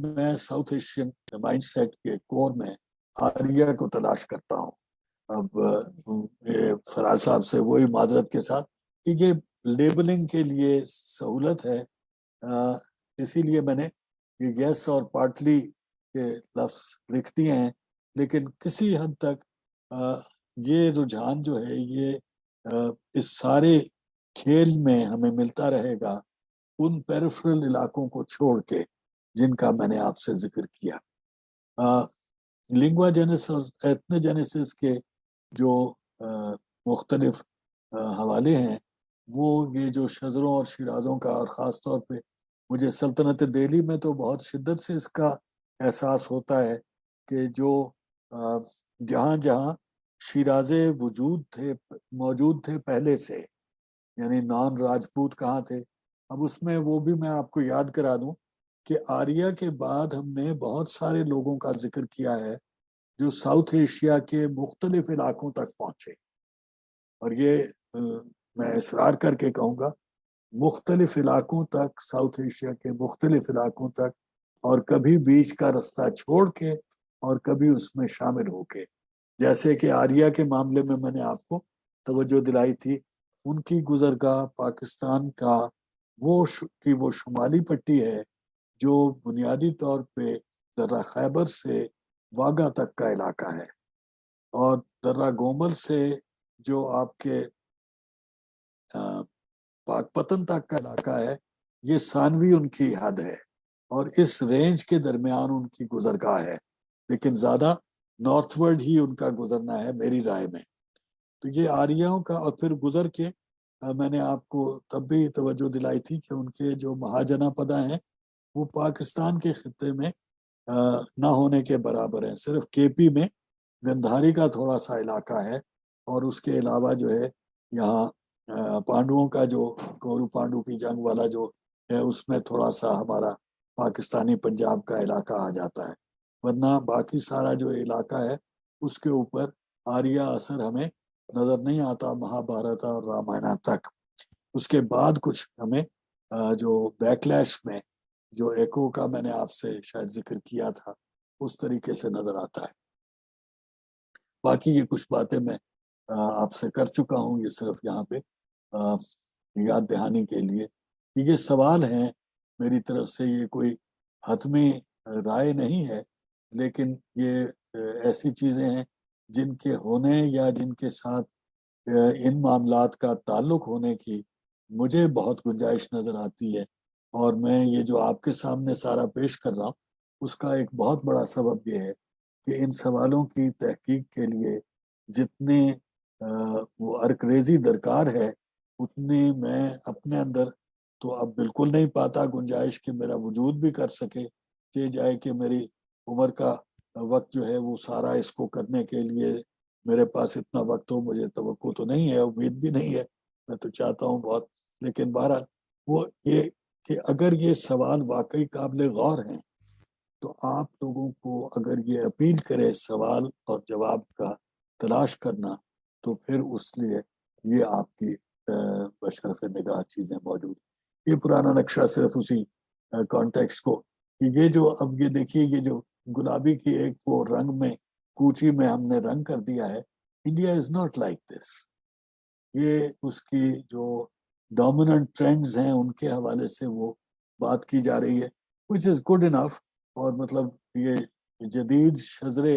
A: میں ساؤتھ ایشین مائنڈ سیٹ کے کور میں آریہ کو تلاش کرتا ہوں. اب فراز صاحب سے وہی معذرت کے ساتھ کہ یہ لیبلنگ کے لیے سہولت ہے, اسی لیے میں نے یہ یس اور پارٹلی کے لفظ لکھ دیے ہیں, لیکن کسی حد تک یہ رجحان جو ہے یہ اس سارے کھیل میں ہمیں ملتا رہے گا ان پیریفرل علاقوں کو چھوڑ کے جن کا میں نے آپ سے ذکر کیا. لنگوا جینس اور ایتھنو جینیسس کے جو مختلف حوالے ہیں وہ یہ جو شزروں اور شیرازوں کا, اور خاص طور پہ مجھے سلطنت دہلی میں تو بہت شدت سے اس کا احساس ہوتا ہے کہ جو جہاں جہاں شیرازے موجود تھے پہلے سے, یعنی نان راجپوت کہاں تھے. اب اس میں وہ بھی میں آپ کو یاد کرا دوں کہ آریہ کے بعد ہم نے بہت سارے لوگوں کا ذکر کیا ہے جو ساؤتھ ایشیا کے مختلف علاقوں تک پہنچے, اور یہ میں اصرار کر کے کہوں گا مختلف علاقوں تک, ساؤتھ ایشیا کے مختلف علاقوں تک, اور کبھی بیچ کا رستہ چھوڑ کے اور کبھی اس میں شامل ہو کے. جیسے کہ آریہ کے معاملے میں نے آپ کو توجہ دلائی تھی, ان کی گزرگاہ پاکستان کا وہ شمالی پٹی ہے جو بنیادی طور پہ درہ خیبر سے واگا تک کا علاقہ ہے, اور درہ گومل سے جو آپ کے پاک پتن تک کا علاقہ ہے یہ ثانوی ان کی حد ہے, اور اس رینج کے درمیان ان کی گزرگاہ ہے, لیکن زیادہ نارتھ ورڈ ہی ان کا گزرنا ہے میری رائے میں. تو یہ آریاؤں کا, اور پھر گزر کے میں نے آپ کو تب بھی توجہ دلائی تھی کہ ان کے جو مہاجنا پدا ہیں وہ پاکستان کے خطے میں نہ ہونے کے برابر ہیں. صرف کے پی میں گندھاری کا تھوڑا سا علاقہ ہے, اور اس کے علاوہ جو ہے یہاں پانڈوؤں کا جو کورو پانڈو کی جنگ والا جو ہے اس میں تھوڑا سا ہمارا پاکستانی پنجاب کا علاقہ آ جاتا ہے, ورنہ باقی سارا جو علاقہ ہے اس کے اوپر آریہ اثر ہمیں نظر نہیں آتا مہابھارت اور رامائن تک. اس کے بعد کچھ ہمیں جو بیکلیش میں جو ایکو کا میں نے آپ سے شاید ذکر کیا تھا اس طریقے سے نظر آتا ہے. باقی یہ کچھ باتیں میں آپ سے کر چکا ہوں, یہ صرف یہاں پہ یاد دہانی کے لیے. یہ سوال ہیں میری طرف سے, یہ کوئی حتمی رائے نہیں ہے, لیکن یہ ایسی چیزیں ہیں جن کے ہونے یا جن کے ساتھ ان معاملات کا تعلق ہونے کی مجھے بہت گنجائش نظر آتی ہے, اور میں یہ جو آپ کے سامنے سارا پیش کر رہا ہوں اس کا ایک بہت بڑا سبب یہ ہے کہ ان سوالوں کی تحقیق کے لیے جتنے وہ ارکریزی درکار ہے اتنی میں اپنے اندر تو اب بالکل نہیں پاتا گنجائش کہ میرا وجود بھی کر سکے کہ جائے کہ میری عمر کا وقت جو ہے وہ سارا اس کو کرنے کے لیے میرے پاس اتنا وقت ہو. مجھے توقع تو نہیں ہے, امید بھی نہیں ہے, میں تو چاہتا ہوں بہت, لیکن بہرحال وہ یہ کہ اگر یہ سوال واقعی قابل غور ہیں تو آپ لوگوں کو اگر یہ اپیل کرے سوال اور جواب کا تلاش کرنا, تو پھر اس لیے یہ آپ کی بشرف نگاہ چیزیں موجود. یہ پرانا نقشہ صرف اسی کانٹیکس کو, یہ جو اب یہ دیکھیے یہ جو گلابی کی ایک وہ رنگ میں کوچی میں ہم نے رنگ کر دیا ہے, India is not like this. یہ اس کی جو ڈومیننٹ ٹرینڈز ہیں ان کے حوالے سے وہ بات کی جا رہی ہے, which is good enough. اور مطلب یہ جدید شزرے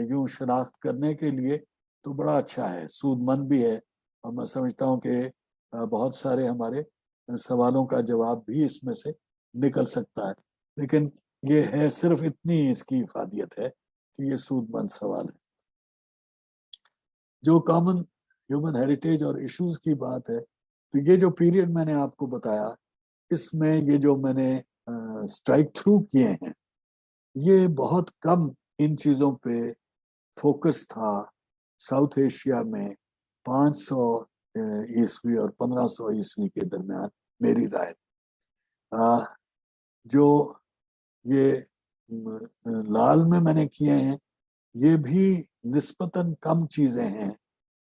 A: یوں شناخت کرنے کے لیے تو بڑا اچھا ہے, سود مند بھی ہے, اور میں سمجھتا ہوں کہ بہت سارے ہمارے سوالوں کا جواب بھی اس میں سے نکل سکتا ہے. لیکن یہ ہے صرف اتنی اس کی افادیت ہے کہ یہ سود مند سوال ہے. جو کامن ہیومن ہیریٹیج اور ایشوز کی بات ہے, تو یہ جو پیریڈ میں نے آپ کو بتایا اس میں یہ جو میں نے اسٹرائک تھرو کیے ہیں یہ بہت کم ان چیزوں پہ فوکس تھا ساؤتھ ایشیا میں 500 عیسوی اور 1500 عیسوی کے درمیان میری رائے. جو یہ لال میں نے کیے ہیں یہ بھی نسبتاً کم چیزیں ہیں,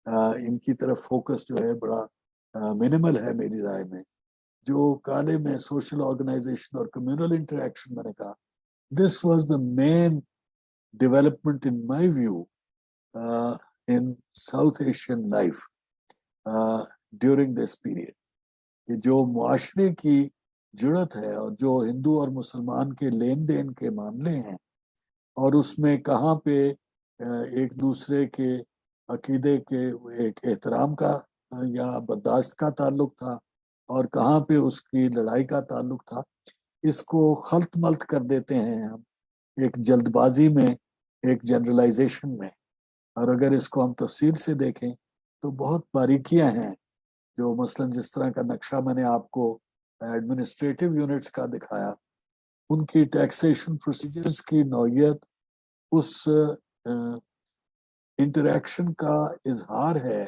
A: ان کی طرف فوکس جو ہے بڑا منیمل ہے میری رائے میں. جو کالے میں سوشل آرگنائزیشن اور کمیونل انٹریکشن میں نے کہا, this was the main development in my view in South Asian life during this period, کہ جو معاشرے کی جڑت ہے اور جو ہندو اور مسلمان کے لین دین کے معاملے ہیں, اور اس میں کہاں پہ ایک دوسرے کے عقیدے کے ایک احترام کا یا برداشت کا تعلق تھا, اور کہاں پہ اس کی لڑائی کا تعلق تھا, اس کو خلط ملط کر دیتے ہیں ہم ایک جلد بازی میں, ایک جنرلائزیشن میں. اور اگر اس کو ہم تفصیل سے دیکھیں تو بہت باریکیاں ہیں, جو مثلا جس طرح کا نقشہ میں نے آپ کو ایڈمنسٹریٹو یونٹس کا دکھایا, ان کی ٹیکسیشن پروسیجرز کی نوعیت اس انٹریکشن کا اظہار ہے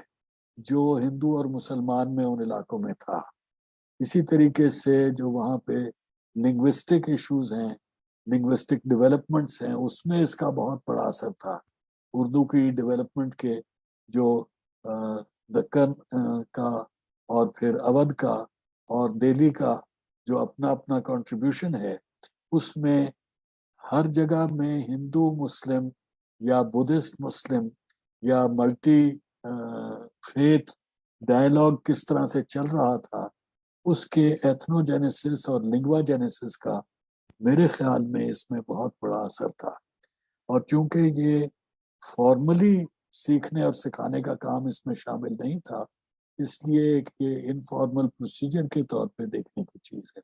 A: جو ہندو اور مسلمان میں ان علاقوں میں تھا. اسی طریقے سے جو وہاں پہ لنگوسٹک ایشوز ہیں, لنگوسٹک ڈیولپمنٹس ہیں, اس میں اس کا بہت بڑا اثر تھا. اردو کی ڈیولپمنٹ کے جو دکن کا اور پھر اودھ کا اور دہلی کا جو اپنا اپنا کنٹریبیوشن ہے, اس میں ہر جگہ میں ہندو مسلم یا بدھسٹ مسلم یا ملٹی فیتھ ڈائلاگ کس طرح سے چل رہا تھا, اس کے ایتھنوجینیسس اور لنگوا جینیسس کا میرے خیال میں اس میں بہت بڑا اثر تھا. اور چونکہ یہ فارملی سیکھنے اور سکھانے کا کام اس میں شامل نہیں تھا, اس لیے یہ انفارمل پروسیجر کے طور پہ دیکھنے کی چیز ہے.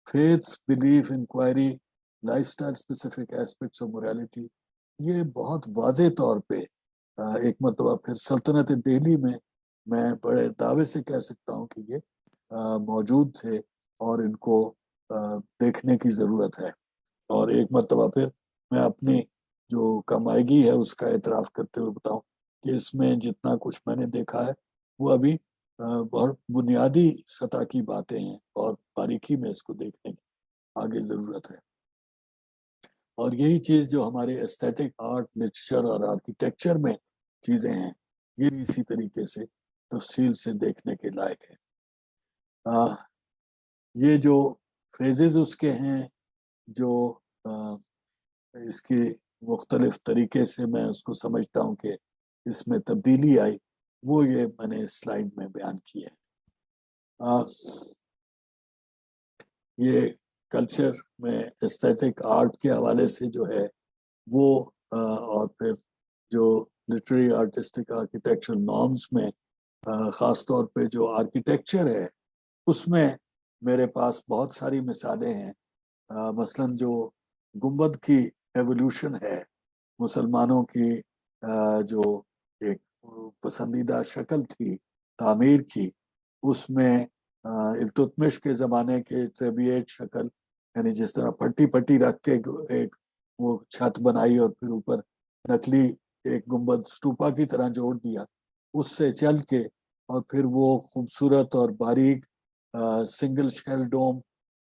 A: Faith, belief, inquiry, life style specific aspects of morality, یہ بہت واضح طور پہ ایک مرتبہ پھر سلطنت دہلی میں بڑے دعوے سے کہہ سکتا ہوں کہ یہ موجود تھے, اور ان کو دیکھنے کی ضرورت ہے. اور ایک مرتبہ پھر میں اپنی جو کمائیگی ہے اس کا اعتراف کرتے ہوئے بتاؤں کہ اس میں جتنا کچھ میں نے دیکھا ہے وہ ابھی بہت بنیادی سطح کی باتیں ہیں, اور باریکی میں اس کو دیکھنے کی آگے ضرورت ہے. اور یہی چیز جو ہمارے ایستھیٹک آرٹ, لٹریچر اور آرکیٹیکچر میں چیزیں ہیں, یہ بھی اسی طریقے سے تفصیل سے دیکھنے کے لائق ہے. یہ جو فیزز اس کے ہیں, جو اس کی مختلف طریقے سے میں اس کو سمجھتا ہوں کہ اس میں تبدیلی آئی, وہ یہ میں نے اس سلائیڈ میں بیان کی ہے. یہ کلچر میں ایستھیٹک آرٹ کے حوالے سے جو ہے وہ, اور پھر جو لٹری آرٹسٹک آرکیٹیکچرل نارمز میں خاص طور پہ جو آرکیٹیکچر ہے اس میں میرے پاس بہت ساری مثالیں ہیں. مثلاً جو گنبد کی ایولیوشن ہے, مسلمانوں کی جو ایک پسندیدہ شکل تھی تعمیر کی, اس میں التتمش کے زمانے کے ٹریبیٹ شکل, یعنی جس طرح پٹی پٹی رکھ کے ایک وہ چھت بنائی اور پھر اوپر نکلی ایک گنبد اسٹوپا کی طرح جوڑ دیا, اس سے چل کے اور پھر وہ خوبصورت اور باریک سنگل شیل ڈوم,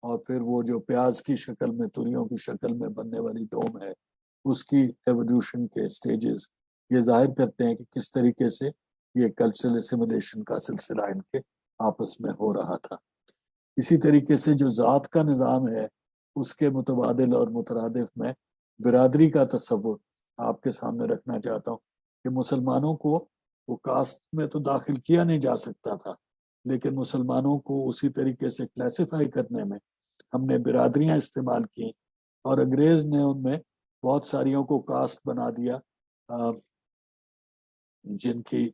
A: اور پھر وہ جو پیاز کی شکل میں, توریوں کی شکل میں بننے والی ڈوم ہے, اس کی ایولیوشن کے سٹیجز یہ ظاہر کرتے ہیں کہ کس طریقے سے یہ کلچرل اسیمیلیشن کا سلسلہ ان کے آپس میں ہو رہا تھا. اسی طریقے سے جو ذات کا نظام ہے اس کے متبادل اور مترادف میں برادری کا تصور آپ کے سامنے رکھنا چاہتا ہوں کہ مسلمانوں کو وہ کاسٹ میں تو داخل کیا نہیں جا سکتا تھا, لیکن مسلمانوں کو اسی طریقے سے کلاسیفائی کرنے میں ہم نے برادریاں استعمال کی, اور انگریز نے ان میں بہت ساریوں کو کاسٹ بنا دیا, جن کی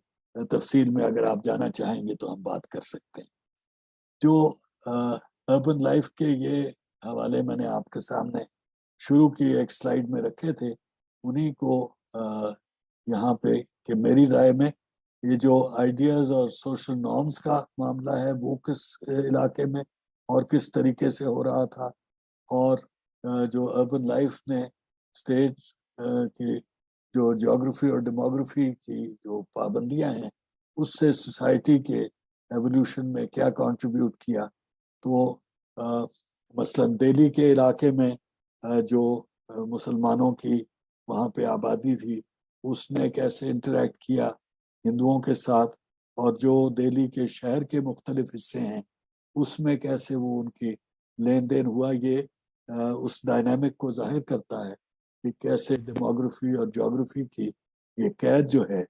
A: تفصیل میں اگر آپ جانا چاہیں گے تو ہم بات کر سکتے ہیں. جو اربن لائف کے یہ حوالے میں نے آپ کے سامنے شروع کی ایک سلائیڈ میں رکھے تھے, انہی کو یہاں پہ کہ میری رائے میں یہ جو آئیڈیاز اور سوشل نارمز کا معاملہ ہے وہ کس علاقے میں اور کس طریقے سے ہو رہا تھا, اور جو اربن لائف نے اسٹیج کی جو جیوگرافی اور ڈیموگرافی کی جو پابندیاں ہیں اس سے سوسائٹی کے ایولیوشن میں کیا کنٹریبیوٹ کیا. تو مثلا دہلی کے علاقے میں جو مسلمانوں کی وہاں پہ آبادی تھی اس نے کیسے انٹریکٹ کیا ہندوؤں کے ساتھ, اور جو دہلی کے شہر کے مختلف حصے ہیں اس میں کیسے وہ ان کی لین دین ہوا، یہ اس ڈائنامک کو ظاہر کرتا ہے کہ کیسے ڈیموگرافی اور جیوگرافی کی یہ قید جو ہے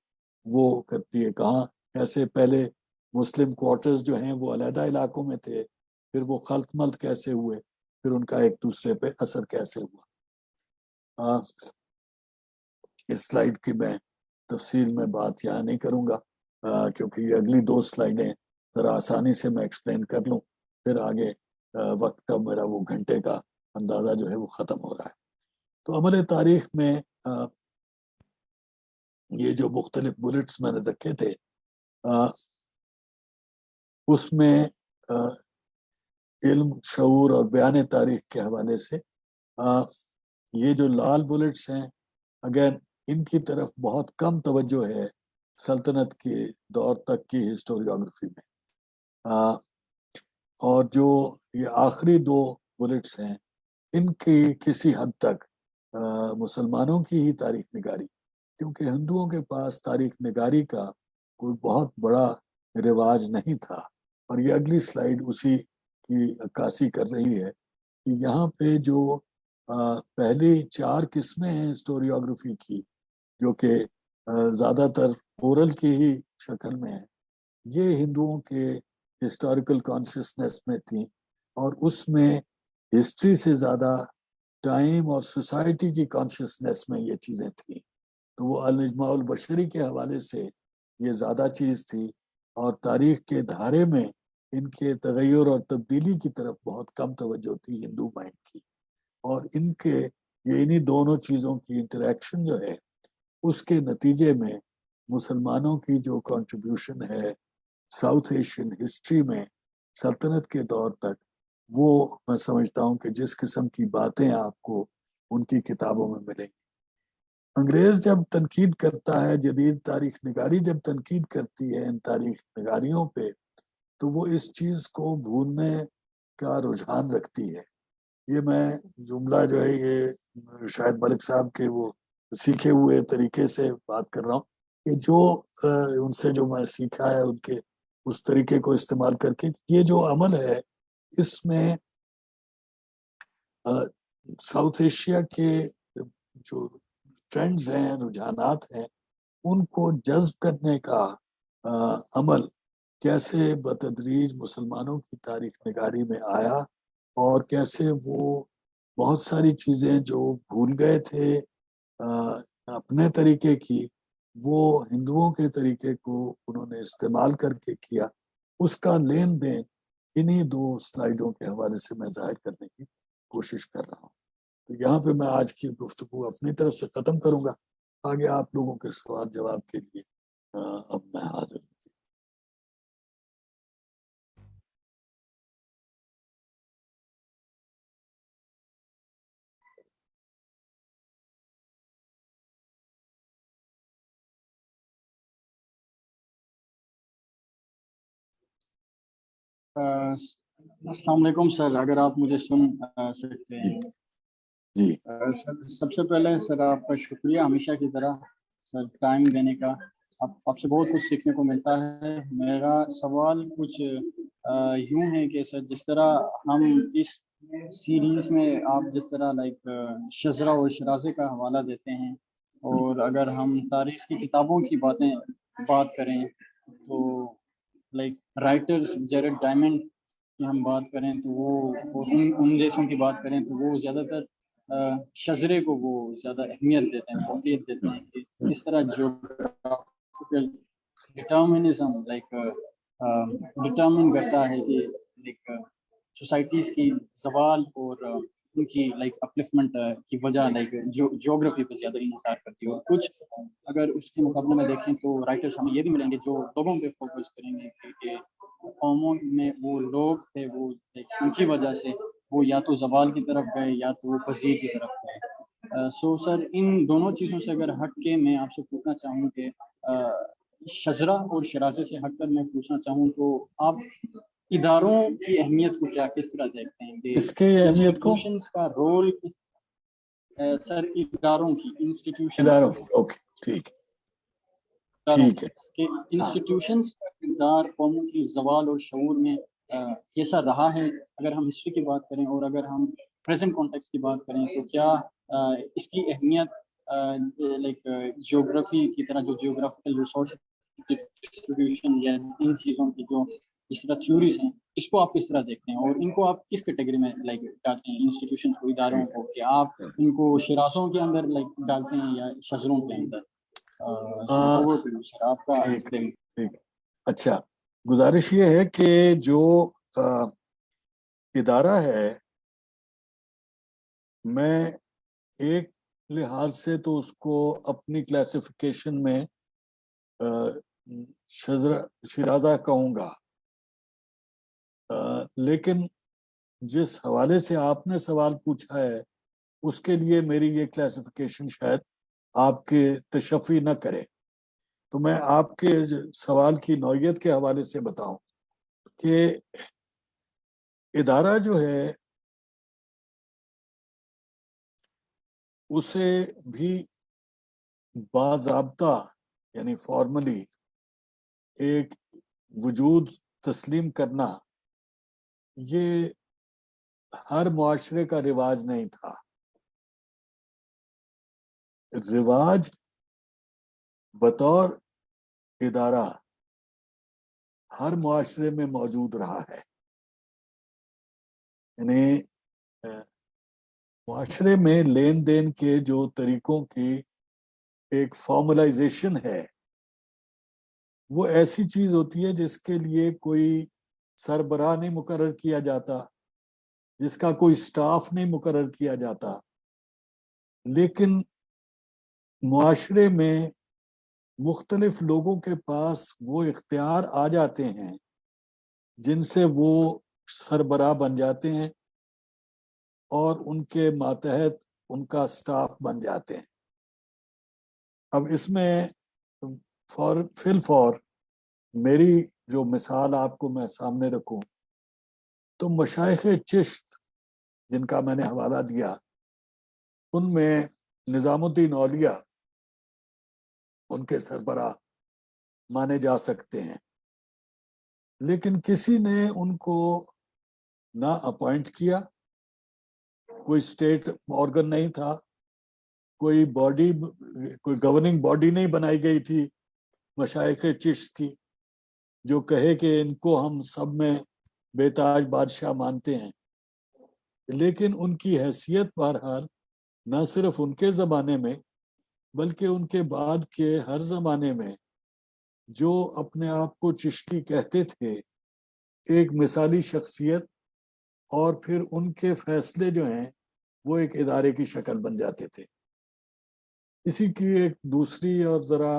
A: وہ کرتی ہے. کہاں کیسے پہلے مسلم کوارٹرز جو ہیں وہ علیحدہ علاقوں میں تھے، پھر وہ خلط ملط کیسے ہوئے، پھر ان کا ایک دوسرے پہ اثر کیسے ہوا. اس سلائیڈ کی میں تفصیل میں بات یہاں نہیں کروں گا کیونکہ یہ اگلی 2 سلائیڈیں ذرا آسانی سے میں ایکسپلین کر لوں، پھر آگے وقت کا میرا وہ گھنٹے کا اندازہ جو ہے وہ ختم ہو رہا ہے. تو عمل تاریخ میں یہ جو مختلف بلٹس میں نے رکھے تھے اس میں علم، شعور اور بیان تاریخ کے حوالے سے یہ جو لال بلٹس ہیں اگین ان کی طرف بہت کم توجہ ہے سلطنت کے دور تک کی ہسٹوریوگرافی میں. اور جو یہ آخری 2 بلٹس ہیں ان کی کسی حد تک مسلمانوں کی ہی تاریخ نگاری، کیونکہ ہندوؤں کے پاس تاریخ نگاری کا کوئی بہت بڑا رواج نہیں تھا. اور یہ اگلی سلائیڈ اسی کی عکاسی کر رہی ہے کہ یہاں پہ جو پہلی 4 قسمیں ہیں ہسٹوریوگرافی کی جو کہ زیادہ تر اورل کی ہی شکل میں ہیں، یہ ہندوؤں کے ہسٹوریکل کانشسنس میں تھیں اور اس میں ہسٹری سے زیادہ ٹائم اور سوسائٹی کی کانشسنس میں یہ چیزیں تھیں. تو وہ الاجماع البشری کے حوالے سے یہ زیادہ چیز تھی اور تاریخ کے دھارے میں ان کے تغیر اور تبدیلی کی طرف بہت کم توجہ تھی ہندو مائنڈ کی. اور ان کے یہ انہی دونوں چیزوں کی انٹریکشن جو ہے اس کے نتیجے میں مسلمانوں کی جو کنٹریبیوشن ہے ساؤتھ ایشین ہسٹری میں سلطنت کے دور تک، وہ میں سمجھتا ہوں کہ جس قسم کی باتیں آپ کو ان کی کتابوں میں ملیں گی. انگریز جب تنقید کرتا ہے، جدید تاریخ نگاری جب تنقید کرتی ہے ان تاریخ نگاریوں پہ، تو وہ اس چیز کو بھولنے کا رجحان رکھتی ہے. یہ میں جملہ جو ہے یہ شاید ملک صاحب کے وہ سیکھے ہوئے طریقے سے بات کر رہا ہوں کہ جو ان سے جو میں سیکھا ہے ان کے اس طریقے کو استعمال کر کے، یہ جو عمل ہے اس میں ساؤتھ ایشیا کے جو ٹرینڈز ہیں، رجحانات ہیں، ان کو جذب کرنے کا عمل کیسے بتدریج مسلمانوں کی تاریخ نگاری میں آیا اور کیسے وہ بہت ساری چیزیں جو بھول گئے تھے اپنے طریقے کی، وہ ہندوؤں کے طریقے کو انہوں نے استعمال کر کے کیا، اس کا لین دین انہی 2 سلائیڈوں کے حوالے سے میں ظاہر کرنے کی کوشش کر رہا ہوں. تو یہاں پہ میں آج کی گفتگو اپنی طرف سے ختم کروں گا. آگے آپ لوگوں کے سوال جواب کے لیے اب میں حاضر ہوں.
B: السلام علیکم سر، اگر آپ مجھے سن سکتے ہیں.
A: جی
B: سر سب سے پہلے سر آپ کا شکریہ ہمیشہ کی طرح سر ٹائم دینے کا. آپ سے بہت کچھ سیکھنے کو ملتا ہے. میرا سوال کچھ یوں ہے کہ سر جس طرح ہم اس سیریز میں آپ جس طرح شزرہ اور شرازے کا حوالہ دیتے ہیں، اور اگر ہم تاریخ کی کتابوں کی بات کریں تو رائٹرز جیرڈ ڈائمنڈ کی ہم بات کریں تو وہ ان جیسوں کی بات کریں تو وہ زیادہ تر شزرے کو وہ زیادہ اہمیت دیتے ہیں، اہمیت دیتے ہیں کہ اس طرح جیوگرافیکل ڈٹرمنزم ڈٹرمن کرتا ہے کہ سوسائٹیز کی زوال اور ان کی اپلفمنٹ کی وجہ جیوگرافی پہ زیادہ انحصار کرتی ہے. اور کچھ اگر اس کے مقابلے میں دیکھیں تو رائٹرز ہمیں یہ بھی ملیں گے جو لوگوں پہ فوکس کریں گے کہ قوموں میں وہ لوگ تھے، وہ ان کی وجہ سے وہ یا تو زوال کی طرف گئے یا تو وہ پذیر کی طرف گئے. سو سر ان دونوں چیزوں سے اگر ہٹ کے میں آپ سے پوچھنا چاہوں کہ شزرہ اور شرازے سے ہٹ کر میں پوچھنا چاہوں تو آپ اداروں کی اہمیت کو کس طرح دیکھتے ہیں کہ
A: اس کے اہمیت کو
B: انسٹیٹیوشنز کا رول سر اداروں کی
A: اداروں کی اوکے ٹھیک ہے
B: کہ انسٹیٹیوشنز کا کردار قوموں کی زوال اور شعور میں کیسا رہا ہے. اگر ہم ہسٹری کی بات کریں اور اگر ہم پریزنٹ کانٹیکس کی بات کریں تو کیا اس کی اہمیت لائک جیوگرافی کی طرح جو جیوگرافیکل ریسورس ڈسٹریبیوشن یا ان چیزوں کی جو اس طرح تھیوریز ہیں, اس کو آپ کس طرح دیکھتے ہیں اور ان کو آپ کس کیٹیگری میں لائک ڈالتے ہیں, انسٹیٹیوشن کو, اداروں کو, کہ آپ ان کو شرازوں کے اندر لائک ڈالتے ہیں یا شجروں کے اندر؟ سر آپ کا
A: ٹھیک. اچھا, گزارش یہ ہے کہ جو ادارہ ہے, میں ایک لحاظ سے تو اس کو اپنی کلاسیفیکیشن میں شیرازہ کہوں گا, لیکن جس حوالے سے آپ نے سوال پوچھا ہے اس کے لیے میری یہ کلاسیفیکیشن شاید آپ کے تشفی نہ کرے. تو میں آپ کے سوال کی نوعیت کے حوالے سے بتاؤں کہ ادارہ جو ہے اسے بھی باضابطہ یعنی فارملی ایک وجود تسلیم کرنا یہ ہر معاشرے کا رواج نہیں تھا. رواج بطور ادارہ ہر معاشرے میں موجود رہا ہے. یعنی معاشرے میں لین دین کے جو طریقوں کی ایک فارملائزیشن ہے, وہ ایسی چیز ہوتی ہے جس کے لیے کوئی سربراہ نہیں مقرر کیا جاتا, جس کا کوئی سٹاف نہیں مقرر کیا جاتا, لیکن معاشرے میں مختلف لوگوں کے پاس وہ اختیار آ جاتے ہیں جن سے وہ سربراہ بن جاتے ہیں اور ان کے ماتحت ان کا سٹاف بن جاتے ہیں. اب اس میں فی الفور میری جو مثال آپ کو میں سامنے رکھوں تو مشائخ چشت جن کا میں نے حوالہ دیا, ان میں نظام الدین اولیاء ان کے سربراہ مانے جا سکتے ہیں, لیکن کسی نے ان کو نہ اپوائنٹ کیا, کوئی اسٹیٹ آرگن نہیں تھا, کوئی باڈی, کوئی گورننگ باڈی نہیں بنائی گئی تھی مشائخ چشت کی جو کہے کہ ان کو ہم سب میں بے تاج بادشاہ مانتے ہیں. لیکن ان کی حیثیت بہرحال نہ صرف ان کے زمانے میں بلکہ ان کے بعد کے ہر زمانے میں جو اپنے آپ کو چشتی کہتے تھے ایک مثالی شخصیت, اور پھر ان کے فیصلے جو ہیں وہ ایک ادارے کی شکل بن جاتے تھے. اسی کی ایک دوسری اور ذرا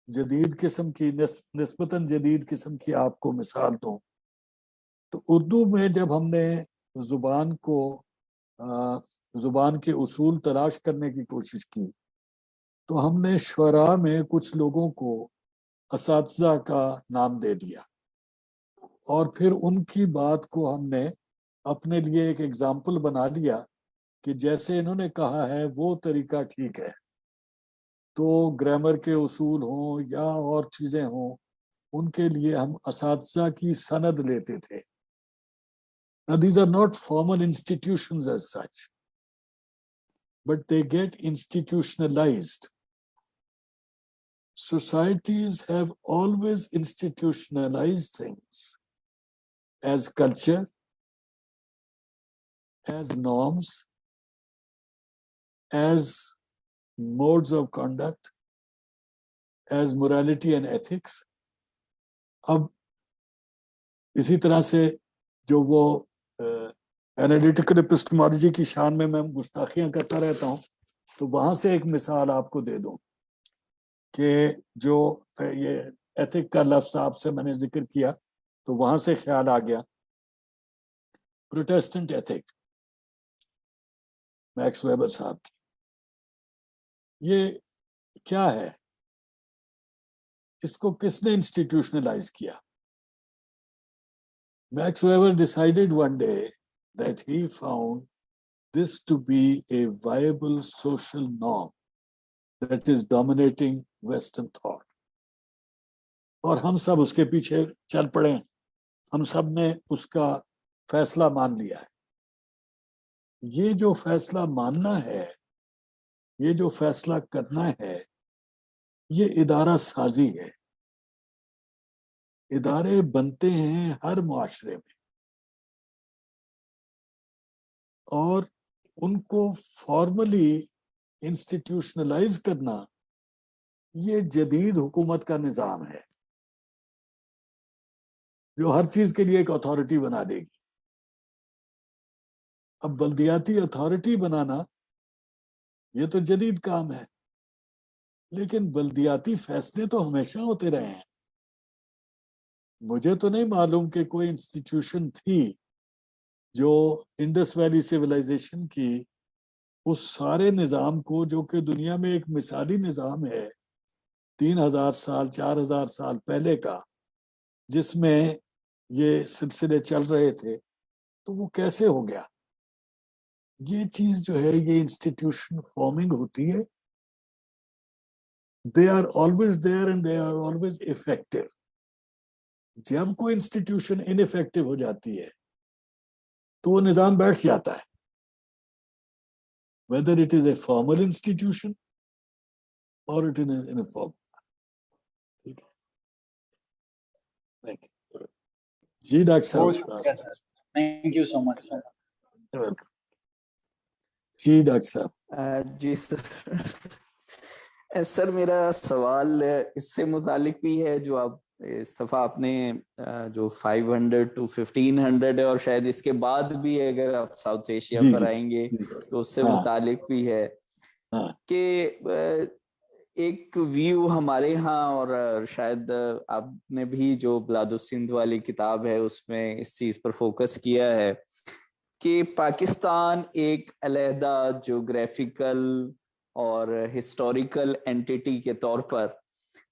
A: جدید قسم کی, نسبتاً جدید قسم کی آپ کو مثال دوں تو اردو میں جب ہم نے زبان کے اصول تلاش کرنے کی کوشش کی تو ہم نے شعراء میں کچھ لوگوں کو اساتذہ کا نام دے دیا, اور پھر ان کی بات کو ہم نے اپنے لیے ایک ایگزامپل بنا لیا کہ جیسے انہوں نے کہا ہے وہ طریقہ ٹھیک ہے. تو گرامر کے اصول ہوں یا اور چیزیں ہوں, ان کے لیے ہم اساتذہ کی سند لیتے تھے. Now these are not formal institutions as such, but they get institutionalized. Societies have always institutionalized things as culture, as norms, as modes of conduct, as morality and ethics. اب اسی طرح سے جو وہ انالیٹیکل ایپسٹمالوجی کی شان میں گستاخیاں کرتا رہتا ہوں, تو وہاں سے ایک مثال آپ کو دے دوں کہ جو یہ ایتھک کا لفظ آپ سے میں نے ذکر کیا تو وہاں سے خیال آ گیا پروٹیسٹنٹ ایتھک میکس ویبر صاحب کی. یہ کیا ہے, اس کو کس نے انسٹیٹیوشنلائز کیا؟ Max Weber decided one day that he found this to be a viable social norm that is dominating Western thought. اور ہم سب اس کے پیچھے چل پڑے. ہم سب نے اس کا فیصلہ مان لیا ہے. یہ جو فیصلہ ماننا ہے، یہ جو فیصلہ کرنا ہے، یہ ادارہ سازی ہے. ادارے بنتے ہیں ہر معاشرے میں، اور ان کو فارملی انسٹیٹیوشنلائز کرنا یہ جدید حکومت کا نظام ہے جو ہر چیز کے لیے ایک اتھارٹی بنا دے گی. اب بلدیاتی اتھارٹی بنانا یہ تو جدید کام ہے، لیکن بلدیاتی فیصلے تو ہمیشہ ہوتے رہے ہیں. مجھے تو نہیں معلوم کہ کوئی انسٹیٹیوشن تھی جو انڈس ویلی سیولائزیشن کی اس سارے نظام کو، جو کہ دنیا میں ایک مثالی نظام ہے 3000 سال 4000 سال پہلے کا، جس میں یہ سلسلے چل رہے تھے، تو وہ کیسے ہو گیا؟ یہ چیز جو ہے، یہ انسٹیٹیوشن فارمنگ ہوتی ہے. they are always there and they are always effective. جب کوئی انسٹیٹیوشن انفیکٹو ہو جاتی ہے تو وہ نظام بیٹھ جاتا ہے. whether it is a formal institution or it is an informal. ٹھیک ہے. Thank you. جی ڈاکٹر
B: بہت
A: صاحب.
B: شکریہ sir. Thank you so much sir.
A: Welcome. جی ڈاکٹر صاحب.
C: جی سر میرا سوال اس سے متعلق بھی ہے جو آپ اس دفعہ آپ نے جو 500 to 1500 ہے، اور شاید اس کے بعد بھی اگر آپ ساؤتھ ایشیا پر آئیں گے تو اس سے متعلق بھی ہے کہ ایک ویو ہمارے ہاں، اور شاید آپ نے بھی جو بلاد السندھ والی کتاب ہے اس میں اس چیز پر فوکس کیا ہے کہ پاکستان ایک علیحدہ جیوگرافیکل اور ہسٹوریکل اینٹیٹی کے طور پر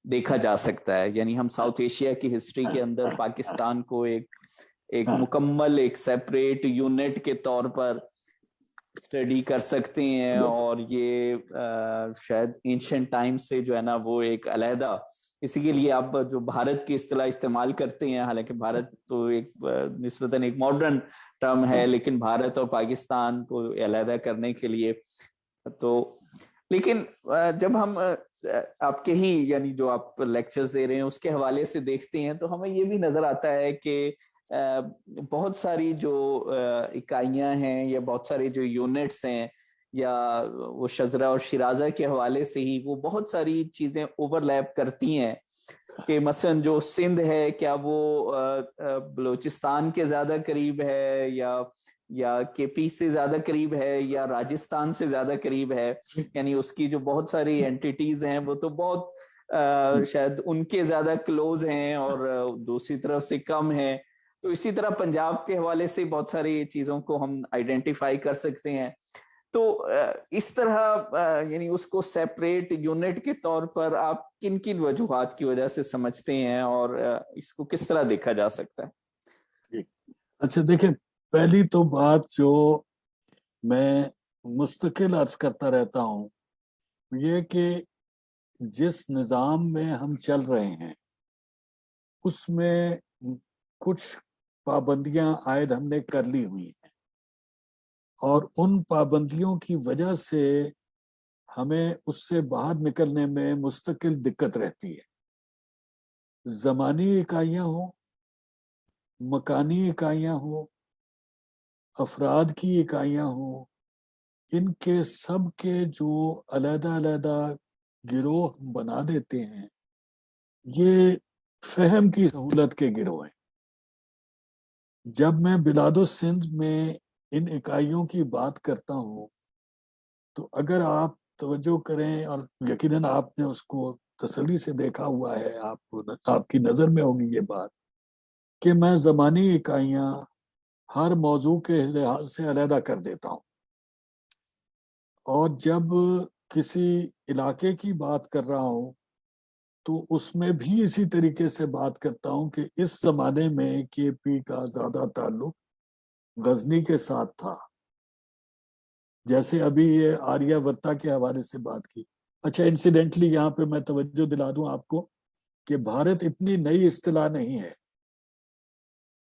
C: دیکھا جا سکتا ہے. یعنی ہم ساؤتھ ایشیا کی ہسٹری کے اندر پاکستان کو ایک مکمل ایک سیپریٹ یونٹ کے طور پر اسٹڈی کر سکتے ہیں، اور یہ شاید اینشنٹ ٹائم سے جو ہے نا وہ ایک علیحدہ، اسی کے لیے آپ جو بھارت کی اصطلاح استعمال کرتے ہیں، حالانکہ بھارت تو ایک نسبتاً ایک ماڈرن ٹرم ہے، لیکن بھارت اور پاکستان کو علیحدہ کرنے کے لیے تو، لیکن جب ہم آپ کے ہی یعنی جو آپ لیکچرز دے رہے ہیں اس کے حوالے سے دیکھتے ہیں تو ہمیں یہ بھی نظر آتا ہے کہ بہت ساری جو اکائیاں ہیں یا بہت ساری جو یونٹس ہیں، یا وہ شزرہ اور شیرازہ کے حوالے سے ہی وہ بہت ساری چیزیں اوور لیپ کرتی ہیں کہ مثلا جو سندھ ہے کیا وہ بلوچستان کے زیادہ قریب ہے یا کے پی سے زیادہ قریب ہے یا راجستھان سے زیادہ قریب ہے. یعنی اس کی جو بہت ساری اینٹیٹیز ہیں وہ تو بہت شاید ان کے زیادہ کلوز ہیں اور دوسری طرف سے کم ہیں. تو اسی طرح پنجاب کے حوالے سے بہت ساری چیزوں کو ہم آئیڈینٹیفائی کر سکتے ہیں. تو اس طرح یعنی اس کو سیپریٹ یونٹ کے طور پر آپ کن کن وجوہات کی وجہ سے سمجھتے ہیں اور اس کو کس طرح دیکھا جا سکتا ہے؟
A: اچھا دیکھیں، پہلی تو بات جو میں مستقل عرض کرتا رہتا ہوں یہ کہ جس نظام میں ہم چل رہے ہیں اس میں کچھ پابندیاں عائد ہم نے کر لی ہوئی ہیں، اور ان پابندیوں کی وجہ سے ہمیں اس سے باہر نکلنے میں مستقل دقت رہتی ہے. زمانی اکائیاں ہوں، مکانی اکائیاں ہوں، افراد کی اکائیاں ہوں، ان کے سب کے جو علیحدہ علیحدہ گروہ بنا دیتے ہیں، یہ فہم کی سہولت کے گروہ ہیں. جب میں بلاد السندھ میں ان اکائیوں کی بات کرتا ہوں تو اگر آپ توجہ کریں، اور یقیناً آپ نے اس کو تسلی سے دیکھا ہوا ہے، آپ کی نظر میں ہوگی یہ بات کہ میں زمانی اکائیاں ہر موضوع کے لحاظ سے علیحدہ کر دیتا ہوں، اور جب کسی علاقے کی بات کر رہا ہوں تو اس میں بھی اسی طریقے سے بات کرتا ہوں کہ اس زمانے میں کے پی کا زیادہ تعلق غزنی کے ساتھ تھا، جیسے ابھی یہ آریہ ورتا کے حوالے سے بات کی. اچھا انسیڈنٹلی یہاں پہ میں توجہ دلا دوں آپ کو کہ بھارت اتنی نئی اصطلاح نہیں ہے.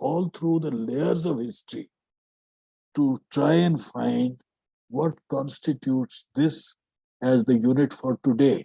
A: all through the layers of history to try and find what constitutes this as the unit for today.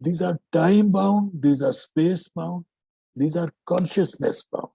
A: these are time bound, these are space bound, these are consciousness bound.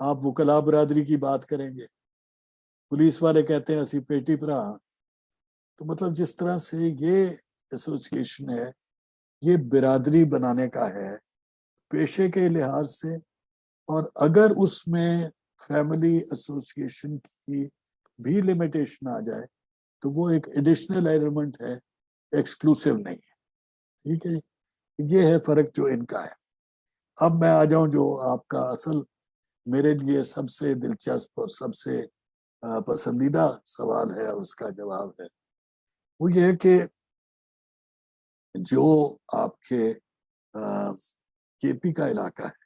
A: آپ وکلا برادری کی بات کریں گے, پولیس والے کہتے ہیں اسی پیٹی پر. تو مطلب جس طرح سے یہ ایسوسیشن ہے, یہ برادری بنانے کا ہے پیشے کے لحاظ سے, اور اگر اس میں فیملی ایسوسیشن کی بھی لمیٹیشن آ جائے تو وہ ایک ایڈیشنل ایلیمنٹ ہے, ایکسکلوسیو نہیں ہے. ٹھیک ہے, یہ ہے فرق جو ان کا ہے. اب میں آ جاؤں جو آپ کا اصل میرے لیے سب سے دلچسپ اور سب سے پسندیدہ سوال ہے, اس کا جواب ہے وہ یہ ہے کہ جو آپ کے کے پی کا علاقہ ہے,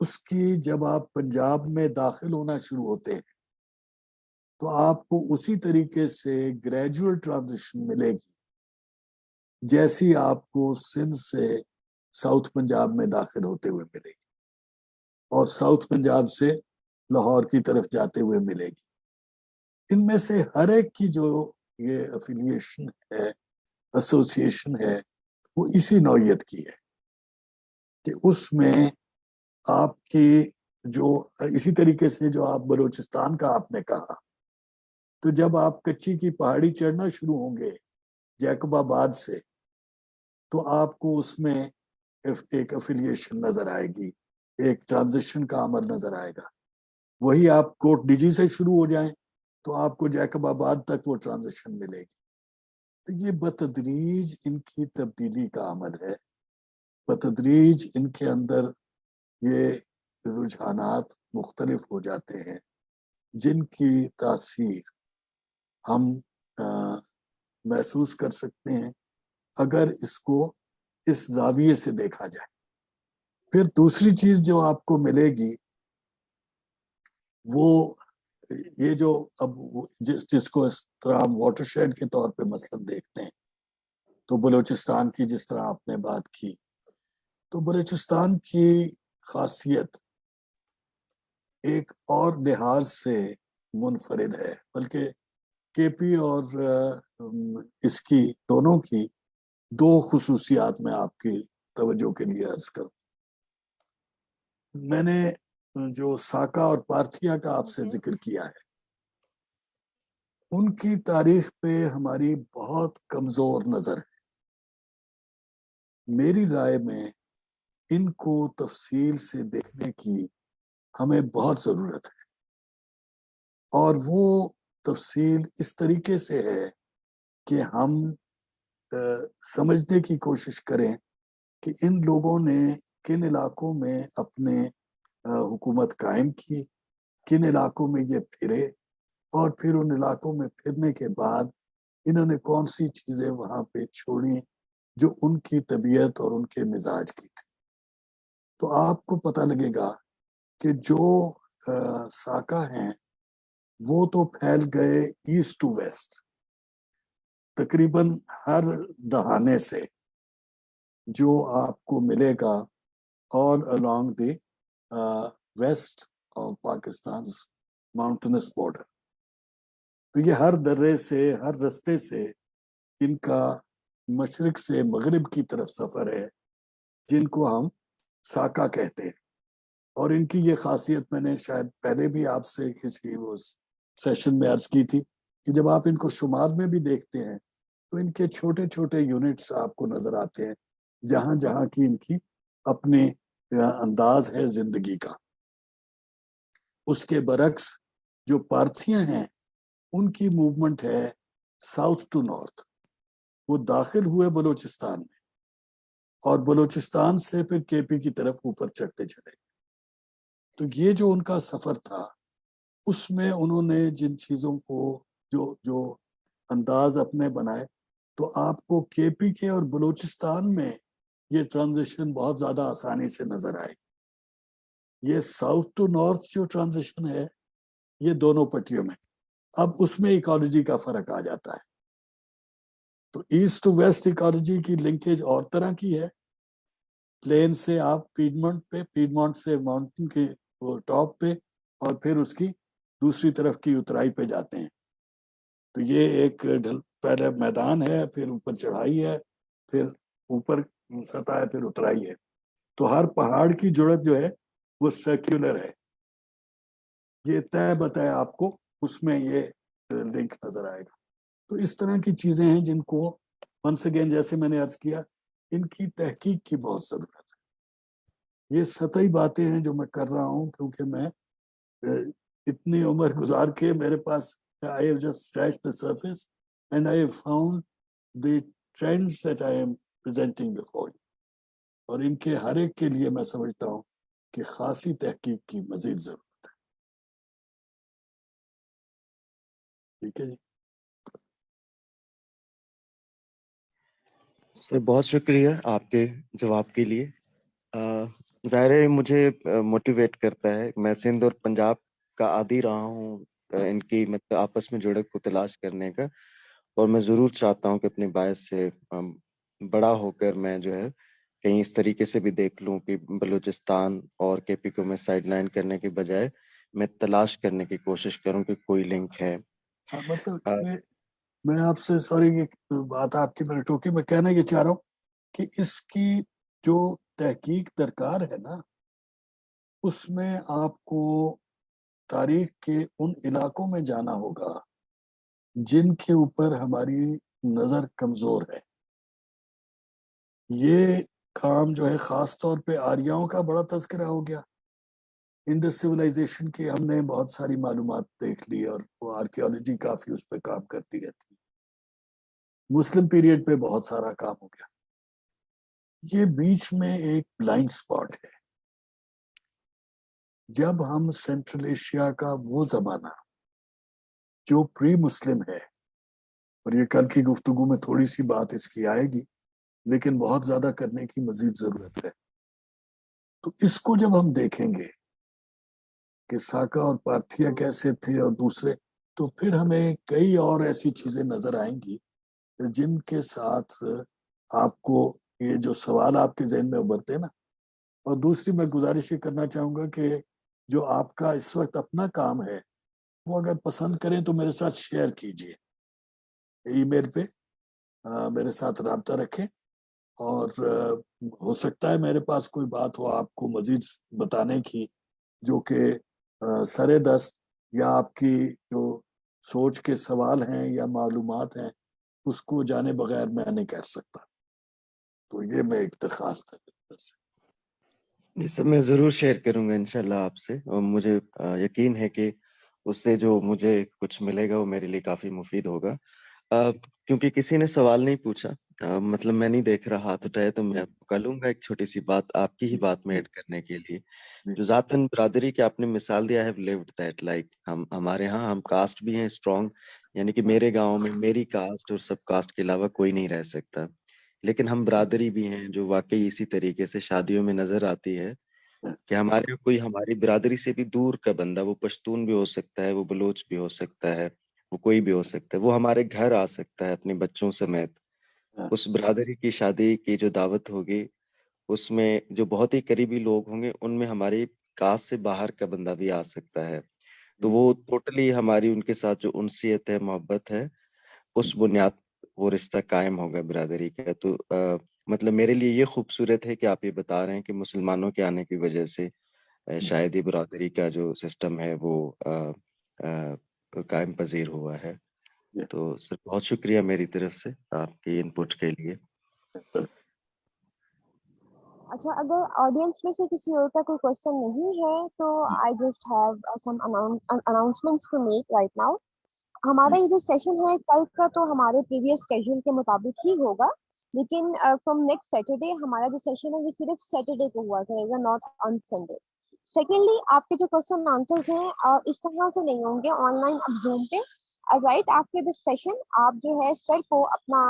A: اس کی جب آپ پنجاب میں داخل ہونا شروع ہوتے ہیں تو آپ کو اسی طریقے سے گریجول ٹرانزیشن ملے گی جیسی آپ کو سندھ سے ساؤتھ پنجاب میں داخل ہوتے ہوئے ملے گی, اور ساؤتھ پنجاب سے لاہور کی طرف جاتے ہوئے ملے گی. ان میں سے ہر ایک کی جو یہ افیلیشن ہے, ایسوسیشن ہے, وہ اسی نوعیت کی ہے کہ اس میں آپ کی جو اسی طریقے سے جو آپ بلوچستان کا آپ نے کہا, تو جب آپ کچی کی پہاڑی چڑھنا شروع ہوں گے جیکب آباد سے, تو آپ کو اس میں ایک افیلیشن نظر آئے گی, ایک ٹرانزیشن کا عمل نظر آئے گا. وہی آپ کوٹ ڈیجی سے شروع ہو جائیں تو آپ کو جیکب آباد تک وہ ٹرانزیشن ملے گی. تو یہ بتدریج ان کی تبدیلی کا عمل ہے, بتدریج ان کے اندر یہ رجحانات مختلف ہو جاتے ہیں جن کی تاثیر ہم محسوس کر سکتے ہیں اگر اس کو اس زاویے سے دیکھا جائے. پھر دوسری چیز جو آپ کو ملے گی وہ یہ جو اب جس کو اس طرح ہم واٹر شیڈ کے طور پہ مثلا دیکھتے ہیں, تو بلوچستان کی جس طرح آپ نے بات کی, تو بلوچستان کی خاصیت ایک اور لحاظ سے منفرد ہے, بلکہ کے پی اور اس کی دونوں کی دو خصوصیات میں آپ کی توجہ کے لیے عرض کروں. میں نے جو ساکا اور پارتھیا کا آپ سے ذکر کیا ہے, ان کی تاریخ پہ ہماری بہت کمزور نظر ہے. میری رائے میں ان کو تفصیل سے دیکھنے کی ہمیں بہت ضرورت ہے, اور وہ تفصیل اس طریقے سے ہے کہ ہم سمجھنے کی کوشش کریں کہ ان لوگوں نے کن علاقوں میں اپنے حکومت قائم کی, کن علاقوں میں یہ پھرے, اور پھر ان علاقوں میں پھرنے کے بعد انہوں نے کون سی چیزیں وہاں پہ چھوڑی جو ان کی طبیعت اور ان کے مزاج کی تھی. تو آپ کو پتہ لگے گا کہ جو ساکا ہیں وہ تو پھیل گئے ایسٹ ٹو ویسٹ, تقریباً ہر دہانے سے جو آپ کو ملے گا all along the west of Pakistan's mountainous border. تو یہ ہر درے سے, ہر رستے سے ان کا مشرق سے مغرب کی طرف سفر ہے, جن کو ہم ساکا کہتے ہیں. اور ان کی یہ خاصیت میں نے شاید پہلے بھی آپ سے کسی وہ سیشن میں عرض کی تھی کہ جب آپ ان کو شمال میں بھی دیکھتے ہیں تو ان کے چھوٹے چھوٹے یونٹس آپ کو نظر آتے ہیں جہاں جہاں کی ان کی اپنے انداز ہے زندگی کا. اس کے برعکس جو پارتھیاں ہیں ان کی موومنٹ ہے ساؤتھ ٹو نارتھ. وہ داخل ہوئے بلوچستان میں اور بلوچستان سے پھر کے پی کی طرف اوپر چڑھتے چلے. تو یہ جو ان کا سفر تھا اس میں انہوں نے جن چیزوں کو جو انداز اپنے بنائے, تو آپ کو کے پی کے اور بلوچستان میں یہ ٹرانزیشن بہت زیادہ آسانی سے نظر آئے. یہ ساؤتھ ٹو نارتھ جو ٹرانزیشن ہے یہ دونوں پٹیوں میں, اب اس میں ایکالوجی کا فرق آ جاتا ہے. تو ایسٹ ٹو ویسٹ ایکالوجی کی لنکیج اور طرح کی ہے. پلین سے آپ پیڈمونٹ پہ, پیڈمونٹ سے ماؤنٹن کے وہ ٹاپ پہ, اور پھر اس کی دوسری طرف کی اترائی پہ جاتے ہیں. تو یہ ایک پہلے میدان ہے, پھر اوپر چڑھائی ہے, پھر اوپر سطح ہے, پھر اترائی ہے. تو ہر پہاڑ کی جڑت جو ہے وہ سرکولر ہے, یہ طے بتایا آپ کو اس میں یہ لنک نظر آئے گا. تو اس طرح کی چیزیں ہیں جن کو ونس اگین جیسے میں نے عرض کیا ان کی تحقیق کی بہت ضرورت ہے. یہ سطحی باتیں ہیں جو میں کر رہا ہوں کیونکہ میں اتنی عمر گزار کے میرے پاس I have just scratched the surface and I have found the trends that I am presenting before you. اور ان کے ہر ایک کے لیے میں سمجھتا ہوں کہ خاصی تحقیق کی مزید ضرورت ہے. ٹھیک ہے جی.
D: سر بہت شکریہ آپ کے جواب کے لیے. ظاہر ہے مجھے موٹیویٹ کرتا ہے. میں سندھ اور پنجاب کا عادی رہا ہوں ان کی مطلب آپس میں جڑت کو تلاش کرنے کا, اور میں ضرور چاہتا ہوں کہ اپنے باعث سے بڑا ہو کر میں جو ہے کہیں اس طریقے سے بھی دیکھ لوں کہ بلوچستان اور کے پی کو میں سائڈ لائن کرنے کے بجائے میں تلاش کرنے کی کوشش کروں کہ کوئی لنک ہے.
A: مطلب میں آپ سے سوری یہ بات آپ کی میں ٹوکی میں کہنا یہ چاہ رہا ہوں کہ اس کی جو تحقیق درکار ہے نا اس میں آپ کو تاریخ کے ان علاقوں میں جانا ہوگا جن کے اوپر ہماری نظر کمزور ہے. یہ کام جو ہے خاص طور پہ آریاؤں کا بڑا تذکرہ ہو گیا. انڈس سویلائزیشن کی ہم نے بہت ساری معلومات دیکھ لی اور وہ آرکیالوجی کافی اس پہ کام کرتی رہتی ہے. مسلم پیریڈ پہ بہت سارا کام ہو گیا. یہ بیچ میں ایک بلائنڈ سپاٹ ہے. جب ہم سینٹرل ایشیا کا وہ زمانہ جو پری مسلم ہے, اور یہ کل کی گفتگو میں تھوڑی سی بات اس کی آئے گی لیکن بہت زیادہ کرنے کی مزید ضرورت ہے, تو اس کو جب ہم دیکھیں گے کہ ساکا اور پارتھیا کیسے تھے اور دوسرے, تو پھر ہمیں کئی اور ایسی چیزیں نظر آئیں گی جن کے ساتھ آپ کو یہ جو سوال آپ کے ذہن میں ابھرتے نا. اور دوسری میں گزارش یہ کرنا چاہوں گا کہ جو آپ کا اس وقت اپنا کام ہے وہ اگر پسند کریں تو میرے ساتھ شیئر کیجئے, ای میل پہ میرے ساتھ رابطہ رکھیں, اور ہو سکتا ہے میرے پاس کوئی بات ہو آپ کو مزید بتانے کی جو کہ سرے دست یا آپ کی جو سوچ کے سوال ہیں یا معلومات ہیں اس کو جانے بغیر میں نہیں کہہ سکتا. تو یہ میں ایک درخواست ہے.
D: جی سر, میں ضرور شیئر کروں گا انشاءاللہ آپ سے, اور مجھے یقین ہے کہ اس سے جو مجھے کچھ ملے گا وہ میرے لیے کافی مفید ہوگا. کیونکہ کسی نے سوال نہیں پوچھا, مطلب میں نہیں دیکھ رہا ہاتھ اٹھائے, تو میں کروں گا ایک چھوٹی سی بات آپ کی ہی بات میں ایڈ کرنے کے لیے. جو ذاتاً برادری کی آپ نے مثال دیا ہے, lived that, like ہمارے ہاں ہم کاسٹ بھی ہیں اسٹرانگ, یعنی کہ میرے گاؤں میں میری کاسٹ اور سب کاسٹ کے علاوہ کوئی نہیں رہ سکتا, لیکن ہم برادری بھی ہیں جو واقعی اسی طریقے سے شادیوں میں نظر آتی ہے کہ ہمارے کوئی ہماری برادری سے بھی دور کا بندہ, وہ پشتون بھی ہو سکتا ہے, وہ بلوچ بھی ہو سکتا ہے, وہ کوئی بھی ہو سکتا ہے, وہ ہمارے گھر آ سکتا ہے اپنے بچوں سمیت. اس برادری کی شادی کی جو دعوت ہوگی اس میں جو بہت ہی قریبی لوگ ہوں گے ان میں ہماری کاسٹ سے باہر کا بندہ بھی آ سکتا ہے. تو وہ ٹوٹلی ہماری ان کے ساتھ جو انسیت ہے, محبت ہے, اس بنیاد وہ رشتہ قائم ہوگا برادری کا. تو مطلب میرے لیے یہ خوبصورت ہے کہ آپ یہ بتا رہے ہیں کہ مسلمانوں کے آنے کی وجہ سے شاید یہ برادری کا جو سسٹم ہے وہ قائم پذیر ہوا ہے. تو سر بہت شکریہ میری طرف سے آپ کے انپٹ کے لیے.
E: اچھا, اگر آڈینس میں سے کسی اور کا کوئی کوشچن نہیں ہے تو I just have some announcements to make right now. ہمارا یہ جو سیشن ہے کل کا تو ہمارے پریویس اسکیڈول کے مطابق ہی ہوگا, لیکن فرام نیکسٹ سیٹرڈے ہمارا جو سیشن ہے یہ صرف سیٹرڈے کو ہوا کرے گا, ناٹ آن سنڈے. سیکنڈلی, آپ کے جو کوشچن آنسرز ہیں اس طرح سے نہیں ہوں گے آن لائن, اب زوم پہ رائٹ آفٹر دس سیشن آپ جو ہے سر کو اپنا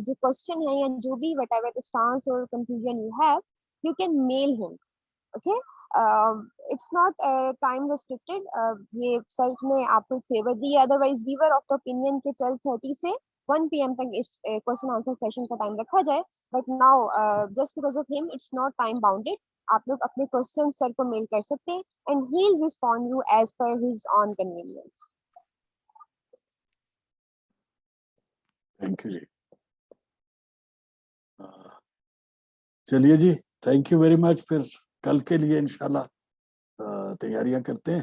E: جو کوشچن ہے یا جو بھی وٹ ایور اسٹانس اور confusion you have you can mail him. Okay, it's not time restricted. یہ سر نے آپ کو فیور دی, otherwise we were of the opinion کہ 12:30 سے 1 PM تک اس question answer session کا ٹائم رکھا جائے, but now just because of him it's not time bounded. آپ لوگ اپنے کوشچن سر کو میل کر سکتے ہیں and he'll respond you as per his own convenience.
A: Thank you جی. چلیے جی, تھینک یو ویری مچ. پھر کل کے لیے انشاءاللہ تیاریاں کرتے ہیں.